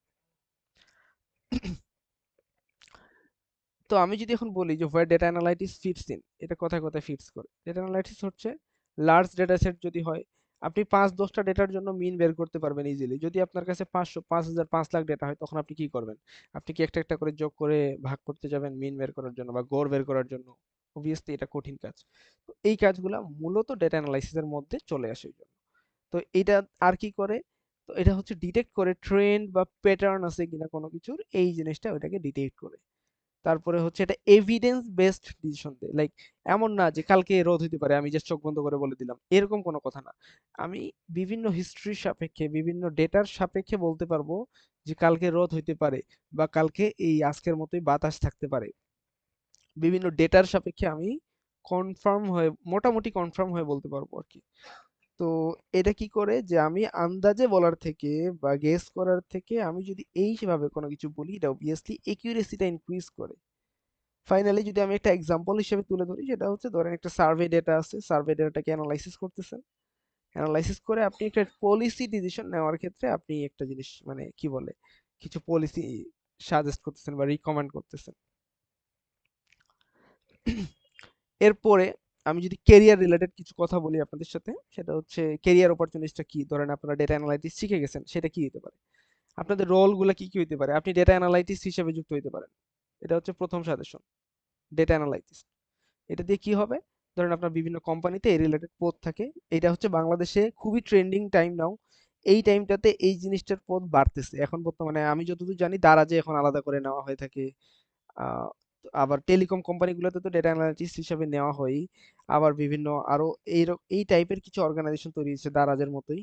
তো আমি যদি এখন বলি যে হোয়ার ডেটা অ্যানালাইটিস ফিটস ইন, এটা কোথায় কোথায় ফিটস করে? ডেটা অ্যানালাইটিস হচ্ছে লার্জ ডেটা সেট যদি হয়, আপনি 5-10টা ডেটার জন্য মিন বের করতে পারবেন ইজিলি। যদি আপনার কাছে 500, 5000, 5 লাখ ডেটা হয়, তখন আপনি কি করবেন? আপনি কি একটা একটা করে যোগ করে ভাগ করতে যাবেন মিন বের করার জন্য বা গড় বের করার জন্য? অবভিয়াসলি এটা কঠিন কাজ। তো এই কাজগুলা মূলত ডেটা অ্যানালাইসিসের মধ্যে চলে আসে ওই জন্য। তো এটা আর কি করে, তো এটা হচ্ছে ডিটেক্ট করে ট্রেন্ড বা প্যাটার্ন আছে কিনা কোনো কিছুর, এই জিনিসটা ওইটাকে ডিটেক্ট করে। তারপরে হচ্ছে এটা এভিডেন্স বেসড ডিসিশন দেয়। লাইক এমন না যে কালকে রোদ হইতে পারে, আমি জাস্ট চোখ বন্ধ করে বলে দিলাম, এরকম কোনো কথা না। আমি বিভিন্ন হিস্ট্রির সাপেক্ষে, বিভিন্ন ডেটার সাপেক্ষে বলতে পারবো যে কালকে রোদ হইতে পারে, বা কালকে এই আজকের মতোই বাতাস থাকতে পারে। বিভিন্ন ডেটার সাপেক্ষে আমি কনফার্ম হয়ে, মোটামুটি কনফার্ম হয়ে বলতে পারবো আর কি। তো এটা কি করে যে আমি আন্দাজে বলার থেকে বা গেস করার থেকে আমি যদি এইভাবে কোনো কিছু বলি, এটা অবভিয়াসলি একিউরেসিটা ইনক্রিজ করে। ফাইনালি যদি আমি একটা এক্সাম্পল হিসেবে তুলে ধরি, সেটা হচ্ছে ধরেন একটা সার্ভে ডেটা আছে, সার্ভে ডেটাটাকে অ্যানালাইসিস করতেছেন, অ্যানালাইসিস করে আপনি একটা পলিসি ডিসিশন নেওয়ার ক্ষেত্রে আপনি একটা জিনিস মানে কি বলে, কিছু পলিসি সাজেস্ট করতেছেন বা রিকমেন্ড করতেছেন। এরপরে আমি যদি কেরিয়ার রিলেটেড কিছু কথা বলি আপনাদের সাথে, সেটা হচ্ছে কেরিয়ার অপরচুনিটিটা কি। ধরেন আপনারা ডেটা অ্যানালাইটিক্স শিখে গেছেন, সেটা কি হতে পারে, আপনাদের রোলগুলো কি কি হতে পারে, আপনি ডেটা অ্যানালাইটিক্স হিসেবে যুক্ত হতে পারেন। এটা হচ্ছে প্রথম সাজেশন, ডেটা অ্যানালাইটিক্স। এটা দিয়ে কি হবে, ধরেন আপনার বিভিন্ন কোম্পানিতে এই রিলেটেড পদ থাকে, এটা হচ্ছে বাংলাদেশে খুবই ট্রেন্ডিং টাইম নাও। এই টাইমটাতে এই জিনিসটার পদ বাড়তেছে এখন বর্তমানে, আমি যতদূর জানি দারাজে এখন আলাদা করে নেওয়া হয়ে থাকে। আহ, আবার টেলিকম কোম্পানিগুলোতে তো ডেটা অ্যানালিটিক্স হিসেবে নেওয়া হয়। আবার বিভিন্ন আরো এই টাইপের কিছু অর্গানাইজেশন তৈরি হয়েছে দারাজের মতোই।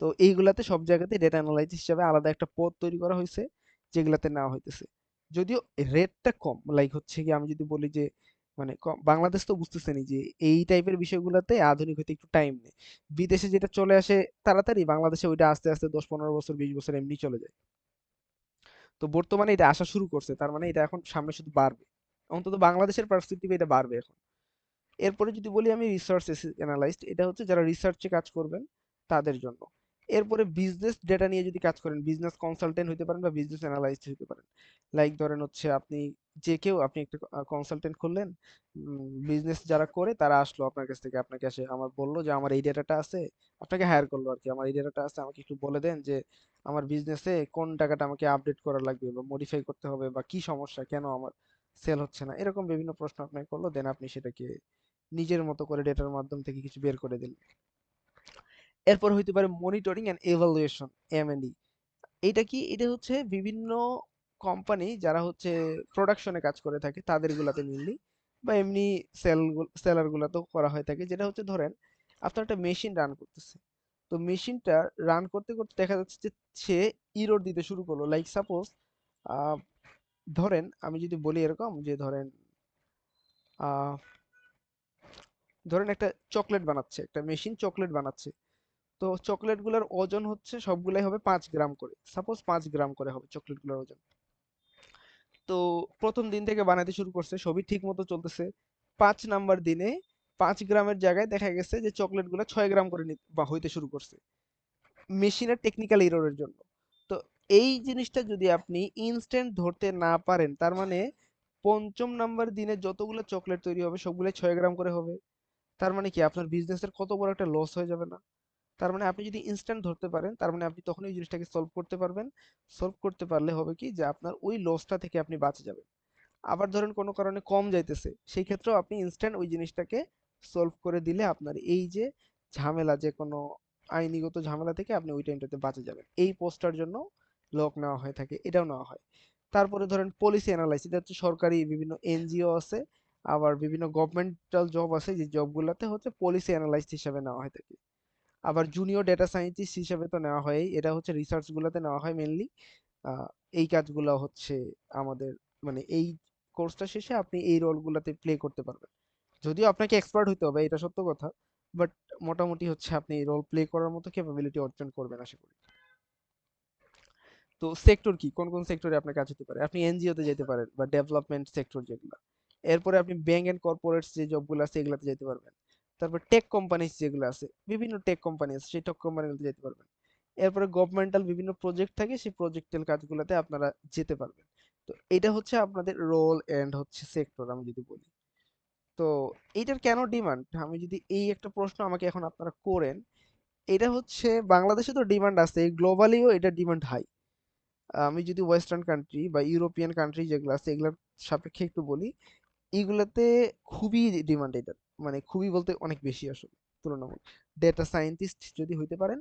তো এইগুলাতে সব জায়গাতে ডেটা অ্যানালাইটিক্স হিসেবে আলাদা একটা পদ তৈরি করা হয়েছে, যেগুলাতে নেওয়া হইতেছে। যদিও রেটটা কম, লাইক হচ্ছে কি আমি যদি বলি যে মানে বাংলাদেশ তো বুঝতেছেনই যে এই টাইপের বিষয়গুলোতে আধুনিক হতে একটু টাইম নেয়। বিদেশে যেটা চলে আসে তাড়াতাড়ি, বাংলাদেশে ওইটা আস্তে আস্তে 10-15 বছর 20 বছর এমনি চলে যায়। তো বর্তমানে এটা আসা শুরু করছে, তার মানে এটা এখন সামনে শুধু বাড়বে, অন্তত বাংলাদেশের পার্সপেক্টিভে এটা বাড়বে এখন। এরপরে যদি বলি আমি রিসার্চ অ্যানালাইস্ট, এটা হচ্ছে যারা রিসার্চে কাজ করবেন তাদের জন্য। এরপরে বিজনেস ডেটা নিয়ে যদি কাজ করেন, বিজনেস কনসালটেন্ট হতে পারেন বা বিজনেস অ্যানালাইস্ট হতে পারেন। লাইক ধরেন হচ্ছে আপনি যে কেউ, আপনি একটা কনসালটেন্ট খুললেন, বিজনেস যারা করে তারা আসলো আপনার কাছ থেকে, আপনাকে এসে আমার বললো যে আমার এই ডেটাটা আছে, আপনাকে হায়ার করলো আর কি, আমার এই ডেটাটা আছে, আমাকে একটু বলে দেন যে আমার বিজনেসে কোন টাকাটা আমাকে আপডেট করা লাগবে বা মডিফাই করতে হবে, বা কি সমস্যা, কেন আমার সেল হচ্ছে না, এরকম বিভিন্ন প্রশ্ন আপনাকে করলো। দেন আপনি সেটাকে নিজের মতো করে ডেটার মাধ্যম থেকে কিছু বের করে দিলেন। এরপর হইতে পারে মনিটরিং এন্ড এভালুয়েশন, এম&ই। এইটা কি, এটা হচ্ছে বিভিন্ন কোম্পানি যারা হচ্ছে প্রোডাকশনে কাজ করে থাকে তাদের গুলাতে মেনলি, বা এমনি সেলার গুলাতেও করা হয়ে থাকে। যেটা হচ্ছে ধরেন আপনার একটা মেশিন রান করতেছে, তো মেশিনটা রান করতে করতে দেখা যাচ্ছে যে সে ইরর দিতে শুরু করলো। লাইক সাপোজ ধরেন আমি যদি বলি এরকম যে ধরেন আহ ধরেন একটা চকলেট বানাচ্ছে, একটা মেশিন চকলেট বানাচ্ছে। তো চকলেট গুলার ওজন হচ্ছে সবগুলাই হবে 5 গ্রাম করে, সাপোজ 5 গ্রাম করে হবে চকলেট গুলার ওজন। তো প্রথম দিন থেকে বানাতে শুরু করছে, সবই ঠিক মতো চলতেছে। 5 নাম্বার দিনে 5 গ্রামের জায়গায় দেখা গেছে যে চকলেট গুলা 6 গ্রাম করে বা হইতে শুরু করছে, মেশিনের টেকনিক্যাল এররের জন্য। তো এই জিনিসটা যদি আপনি ইনস্ট্যান্ট ধরতে না পারেন, তার মানে 5ম নাম্বার দিনে যতগুলো চকলেট তৈরি হবে সবগুলাই 6 গ্রাম করে হবে। তার মানে কি আপনার বিজনেসের কত বড় একটা লস হয়ে যাবে না? তার মানে আপনি যদি ইনস্ট্যান্ট ধরতে পারেন, তার মানে আপনি তখন ওই জিনিসটাকে সলভ করতে পারবেন। সলভ করতে পারলে হবে কি যে আপনার ওই লসটা থেকে আপনি বাঁচে যাবেন। আবার ধরেন কোনো কারণে কম যাইতেছে, সেই ক্ষেত্রেও আপনি ইনস্ট্যান্ট ওই জিনিসটাকে সলভ করে দিলে আপনার এই যে ঝামেলা, যে কোনো আইনিগত ঝামেলা থেকে আপনি ওই টাইমটাতে বাঁচে যাবেন। এই পোস্টটার জন্য লোক নেওয়া হয়ে থাকে, এটাও নেওয়া হয়। তারপরে ধরেন পলিসি অ্যানালাইসিস, এটা হচ্ছে সরকারি বিভিন্ন এনজিও আছে, আবার বিভিন্ন গভর্নমেন্টাল জব আছে, যে জবগুলোতে হচ্ছে পলিসি অ্যানালাইস্ট হিসেবে নেওয়া হয় থাকে। আবার জুনিয়র ডেটা সায়েন্টিস্ট হিসেবে তো নেওয়া হয়, এটা হচ্ছে রিসার্চ গুলাতে নেওয়া হয় মেনলি। এই কাজগুলো হচ্ছে আমাদের মানে এই কোর্সটা শেষে আপনি এই রোলগুলোতে প্লে করতে পারবেন। যদিও আপনাকে এক্সপার্ট হইতে হবে, এটা সত্য কথা, বাট মোটামুটি হচ্ছে আপনি রোল প্লে করার মতো ক্যাপাবিলিটি অর্জন করবেন আশা করি। তো সেক্টর কি, কোন কোন সেক্টরে আপনার কাজ হতে পারে, আপনি এনজিওতে যেতে পারেন বা ডেভেলপমেন্ট সেক্টর যেগুলো। এরপরে আপনি ব্যাংক এন্ড কর্পোরেটস যে জবগুলো আছে এগুলাতে যেতে পারবেন। তারপর টেক কোম্পানিজ যেগুলো আছে, বিভিন্ন টেক কোম্পানি আছে, সেই টেক কোম্পানিগুলোতে যেতে পারবেন। এরপরে গভর্নমেন্টাল বিভিন্ন প্রজেক্ট থাকে, সেই প্রজেক্টাল কাজগুলোতে আপনারা যেতে পারবেন। তো এটা হচ্ছে আপনাদের রোল এন্ড হচ্ছে সেক্টর আমি যদি বলি। তো এইটার কেন ডিমান্ড, আমি যদি এই একটা প্রশ্ন আমাকে এখন আপনারা করেন, এটা হচ্ছে বাংলাদেশে তো ডিমান্ড আছে, গ্লোবালিও এটা ডিমান্ড হাই। আমি যদি ওয়েস্টার্ন কান্ট্রি বা ইউরোপিয়ান কান্ট্রি যেগুলো আছে এগুলোর সাপেক্ষে একটু বলি, এইগুলাতে খুবই ডিমান্ড এটার, মানে খুবই বলতে অনেক বেশি আসলে তুলনামূলক। ডেটা সায়েন্টিস্ট যদি হইতে পারেন,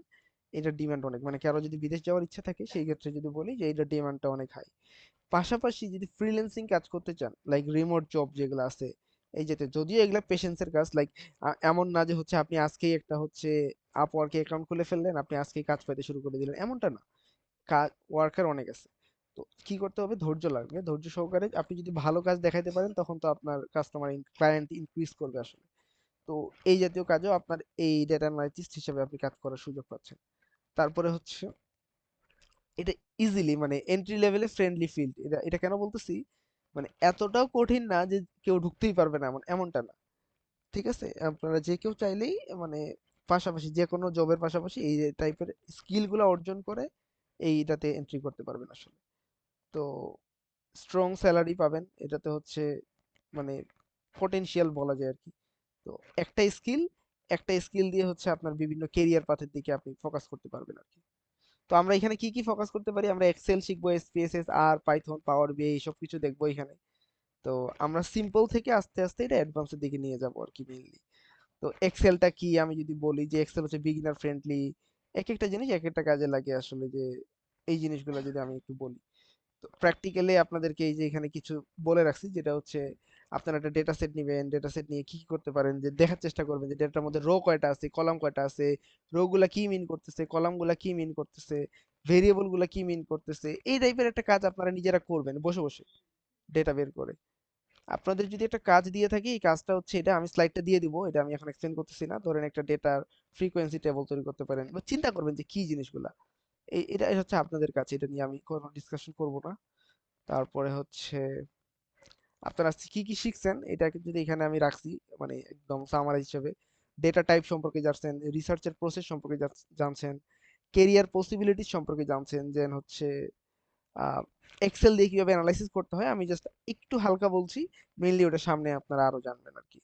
এটার ডিমান্ড অনেক, মানে কারো যদি বিদেশ যাওয়ার ইচ্ছা থাকে সেই ক্ষেত্রে যদি বলি যে এটার ডিমান্ডটা অনেক হাই। পাশাপাশি যদি ফ্রিল্যান্সিং কাজ করতে চান, লাইক রিমোট জব যেগুলো আছে, এই যেতে যদিও এগুলা পেশেন্সের কাজ, লাইক এমন না যে হচ্ছে আপনি আজকেই একটা হচ্ছে আপওয়ার্কে অ্যাকাউন্ট খুলে ফেললেন, আপনি আজকেই কাজ পাইতে শুরু করে দিলেন, এমনটা না। কাজ ওয়ার্কার অনেক আছে। তো কি করতে হবে, ধৈর্য লাগবে। ধৈর্য সহকারে আপনি যদি ভালো কাজ দেখাইতে পারেন তখন তো আপনার কাস্টমার ক্লায়েন্ট ইনক্রিজ করবে আসলে। তো এই জাতীয় কাজেও আপনার এই ডেটা অ্যানালিস্ট হিসেবে আপনি কাজ করার সুযোগ পাচ্ছেন। তারপরে হচ্ছে এটা ইজিলি, মানে এন্ট্রি লেভেলে ফ্রেন্ডলি ফিল্ড। এটা এটা কেন বলতেছি, মানে এতটাও কঠিন না যে কেউ ঢুকতেই পারবে না, এমনটা না। ঠিক আছে, আপনারা যে কেউ চাইলেই মানে পাশাপাশি যে কোনো জবের পাশাপাশি এই টাইপের স্কিল গুলা অর্জন করে এইটাতে এন্ট্রি করতে পারবেন আসলে। তো স্ট্রং স্যালারি পাবেন এটাতে হচ্ছে, মানে পটেনশিয়াল বলা যায় আর কি। তো একটা স্কিল একটা স্কিল দিয়ে হচ্ছে আপনার বিভিন্ন কেরিয়ার পাথের দিকে আপনি ফোকাস করতে পারবেন আর কি। তো আমরা এখানে কি কি ফোকাস করতে পারি, আমরা এক্সেল শিখবো, এসপিএসএস আর পাইথন, পাওয়ার বিআই এইসব কিছু দেখবো এখানে। তো আমরা সিম্পল থেকে আস্তে আস্তে এটা অ্যাডভান্সের দিকে নিয়ে যাবো আর কি মেইনলি। তো এক্সেলটা কি আমি যদি বলি যে এক্সেল হচ্ছে বিগিনার ফ্রেন্ডলি, এক একটা জিনিস এক একটা কাজে লাগে আসলে, যে এই জিনিসগুলো যদি আমি একটু বলি, তো প্র্যাকটিক্যালি আপনাদেরকে এই যে এখানে কিছু বলে রাখছি, যেটা হচ্ছে আপনারা একটা ডেটা সেট নিবেন, ডেটা সেট নিয়ে কি কি করতে পারেন, যে দেখার চেষ্টা করবেন যে ডেটার মধ্যে রো কয়টা আছে, কলাম কয়টা আছে, রো গুলা কি মিন করতেছে, কলাম গুলা কি মিন করতেছে, ভেরিয়েবল গুলা কি মিন করতেছে, এই টাইপের একটা কাজ আপনারা নিজেরা করবেন বসে বসে ডেটা বের করে। আপনাদের যদি একটা কাজ দিয়ে থাকি, এই কাজটা হচ্ছে এটা, আমি স্লাইডটা দিয়ে দিব, এটা আমি এখন এক্সপ্লেন করতেছি না। ধরেন একটা ডেটার ফ্রিকোয়েন্সি টেবল তৈরি করতে পারেন, বা চিন্তা করবেন যে কি জিনিসগুলা, এটা হচ্ছে আপনাদের কাছে, এটা নিয়ে আমি কোনো ডিসকাশন করব না। তারপরে হচ্ছে আপনারা কি কি শিখছেন এটাকে যদি এখানে আমি রাখছি, মানে একদম সামারাইজ হিসেবে, ডেটা টাইপ সম্পর্কে জানছেন, রিসার্চের প্রসেস সম্পর্কে জানছেন, কেরিয়ার পসিবিলিটিস সম্পর্কে জানছেন, দেন হচ্ছে এক্সেল দিয়ে কিভাবে অ্যানালাইসিস করতে হয়, আমি জাস্ট একটু হালকা বলছি, মেইনলি ওটা সামনে আপনারা আরো জানবেন আর কি।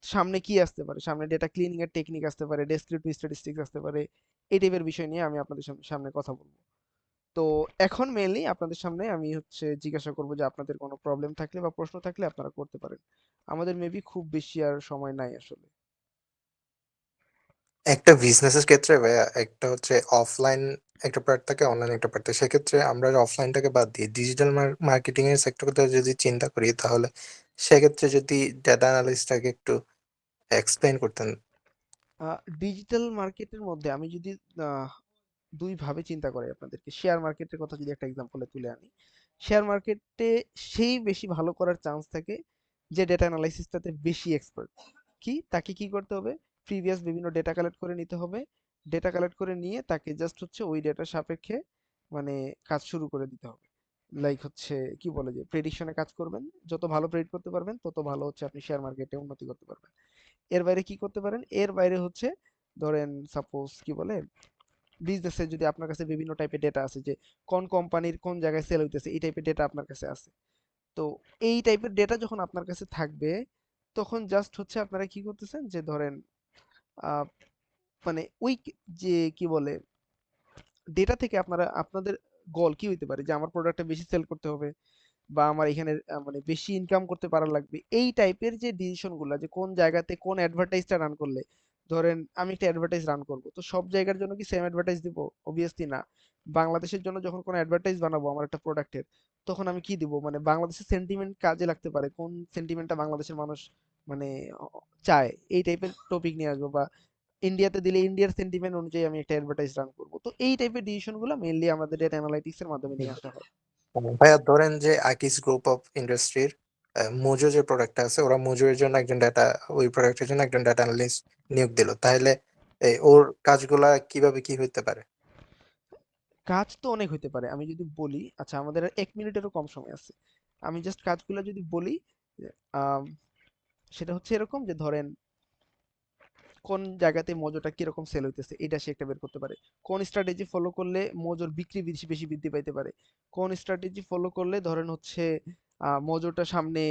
সামনে কি আসতে পারে, সামনে ডেটা ক্লিনিং এর টেকনিক আসতে পারে, ডেসক্রিপটিভ স্ট্যাটিস্টিক্স আসতে পারে, এই টাইপের বিষয় নিয়ে আমি আপনাদের সামনে কথা বলবো। তো এখন মেইনলি আপনাদের সামনে আমি হচ্ছে জিজ্ঞাসা করব যে আপনাদের কোনো প্রবলেম থাকলে বা প্রশ্ন থাকলে আপনারা করতে পারেন। আমাদের মেবি খুব বেশি আর সময় নাই আসলে। একটা বিজনেসের ক্ষেত্রে ভাইয়া একটা হচ্ছে অফলাইন একটা পার্ট থাকে, অনলাইন একটা পার্ট থাকে। সেক্ষেত্রে আমরা অফলাইনটাকে বাদ দিয়ে ডিজিটাল মার্কেটিং এর সেক্টরটা যদি চিন্তা করি, তাহলে সেক্ষেত্রে যদি ডেটা অ্যানালিস্টটাকে একটু এক্সপ্লেইন করতেন। ডিজিটাল মার্কেটের মধ্যে আমি যদি আহ, দুই ভাবে চিন্তা করি আপনাদেরকে, শেয়ার মার্কেটের কথা যদি একটা এক্সাম্পলে তুলে আনি, শেয়ার মার্কেটে সেই বেশি ভালো করার চান্স থাকে যে ডেটা অ্যানালাইসিসটাতে বেশি এক্সপার্ট। কি তাকে কি করতে হবে, প্রিভিয়াস বিভিন্ন ডেটা কালেক্ট করে নিতে হবে, ডেটা কালেক্ট করে নিয়ে তাকে জাস্ট হচ্ছে ওই ডেটার সাপেক্ষে মানে কাজ শুরু করে দিতে হবে। লাইক হচ্ছে কি বলে যে প্রেডিকশনে কাজ করবেন, যত ভালো প্রেডিক্ট করতে পারবেন তত ভালো হচ্ছে আপনি শেয়ার মার্কেটে উন্নতি করতে পারবেন। এর বাইরে কি করতে পারেন, এর বাইরে হচ্ছে ধরেন সাপোজ কি বলে, বিজনেসে যদি আপনার কাছে বিভিন্ন টাইপের ডেটা আছে, যে কোন কোম্পানির কোন জায়গায় সেল হইতেছে, এই টাইপের ডেটা আপনার কাছে আছে। তো এই টাইপের ডেটা যখন আপনার কাছে থাকবে, তখন জাস্ট হচ্ছে আপনারা কি করতেছেন, যে ধরেন আহ, মানে ওই যে কি বলে ডেটা থেকে আপনারা আপনাদের গোল কি হইতে পারে, যে আমার প্রোডাক্টটা বেশি সেল করতে হবে, বা আমার এখানে মানে বেশি ইনকাম করতে পারা লাগবে, এই টাইপের যে ডিসিশন গুলা, যে কোন জায়গাতে কোন অ্যাডভার্টাইজটা রান করলে, ধরেন আমি একটা অ্যাডভার্টাইজ রান করব, তো সব জায়গার জন্য কি সেম অ্যাডভার্টাইজ দিব? অবভিয়াসলি না। বাংলাদেশের জন্য যখন কোনো অ্যাডভার্টাইজ বানাবো আমার একটা প্রোডাক্টের, তখন আমি কি দিব, মানে বাংলাদেশের সেন্টিমেন্ট কাজে লাগতে পারে, কোন সেন্টিমেন্টটা বাংলাদেশের মানুষ মানে চায়, এই টাইপের টপিক নিয়ে আসবো। বা ইন্ডিয়াতে দিলে ইন্ডিয়ার সেন্টিমেন্ট অনুযায়ী আমি একটা অ্যাডভার্টাইজ রান করব। তো এই টাইপের ডিসিশন গুলো মেইনলি আমাদের ডেটা অ্যানালাইটিক্স এর মাধ্যমে নিয়ে আসা হয়। ভাইয়া ধরেন যে আকিস গ্রুপ অফ ইন্ডাস্ট্রির মোজো যে প্রোডাক্টটা আছে, ওরা মোজো এর জন্য একজন ডেটা, ওই প্রোডাক্টের জন্য একজন ডেটা অ্যানালিস্ট নিয়োগ দিল, তাহলে ওর কাজগুলা কিভাবে কি হইতে পারে? কাজ তো অনেক হইতে পারে, আমি যদি বলি, আচ্ছা আমাদের আর 1 মিনিটেরও কম সময় আছে, আমি জাস্ট কাজগুলো যদি বলি, যে, আম, সেটা হচ্ছে এরকম যে ধরেন কোন জায়গাতে মজুরটা কিরকম সেল হইতেছে এটা সে একটা বের করতে পারে, কোন স্ট্র্যাটেজি ফলো করলে মজুর বিক্রি বেশি বেশি বৃদ্ধি পাইতে পারে, কোন স্ট্র্যাটেজি ফলো করলে ধরেন হচ্ছে মজুরটা সামনে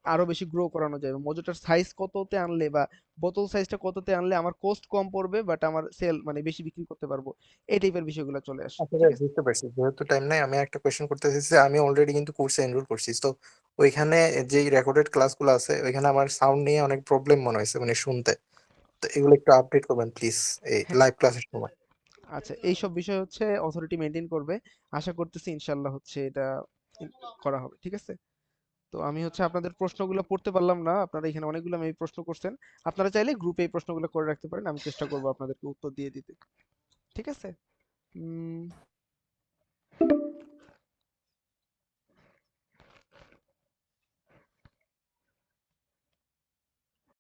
আরো বেশি গ্রো করানো যাবে, মজুটার সাইজ কততে আনলে বা বোতল সাইজটা কততে আনলে আমার কোস্ট কম পড়বে বাট আমার সেল মানে বেশি বিক্রি করতে পারবো, এই টাইপের বিষয়গুলো চলে আসে। আচ্ছা ঠিক ভাই, আছে? বুঝতে পারছি। যেহেতু টাইম নাই, আমি একটা কোয়েশ্চেন করতে চাইছি। আমি অলরেডি কিন্তু কোর্সে এনরোল করছি, তো ওইখানে যেই রেকর্ডেড ক্লাসগুলো আছে ওইখানে আমার সাউন্ড নিয়ে অনেক প্রবলেম মনে হয়েছে মানে শুনতে। তো এগুলো একটু আপডেট করবেন প্লিজ এই হ্যাঁ, লাইভ ক্লাসের সময়। আচ্ছা এইসব বিষয় হচ্ছে অথরিটি মেনটেন করবে, আশা করতেছি ইনশাল্লাহ হচ্ছে এটা করা হবে। ঠিক আছে? তো আমি হচ্ছে আপনাদের প্রশ্নগুলো পড়তে পারলাম না, আপনারা এখানে অনেকগুলো মেবি প্রশ্ন করছেন, আপনারা চাইলে গ্রুপে এই প্রশ্নগুলো করে রাখতে পারেন, আমি চেষ্টা করবো আপনাদেরকে উত্তর দিয়ে দিতে। ঠিক আছে?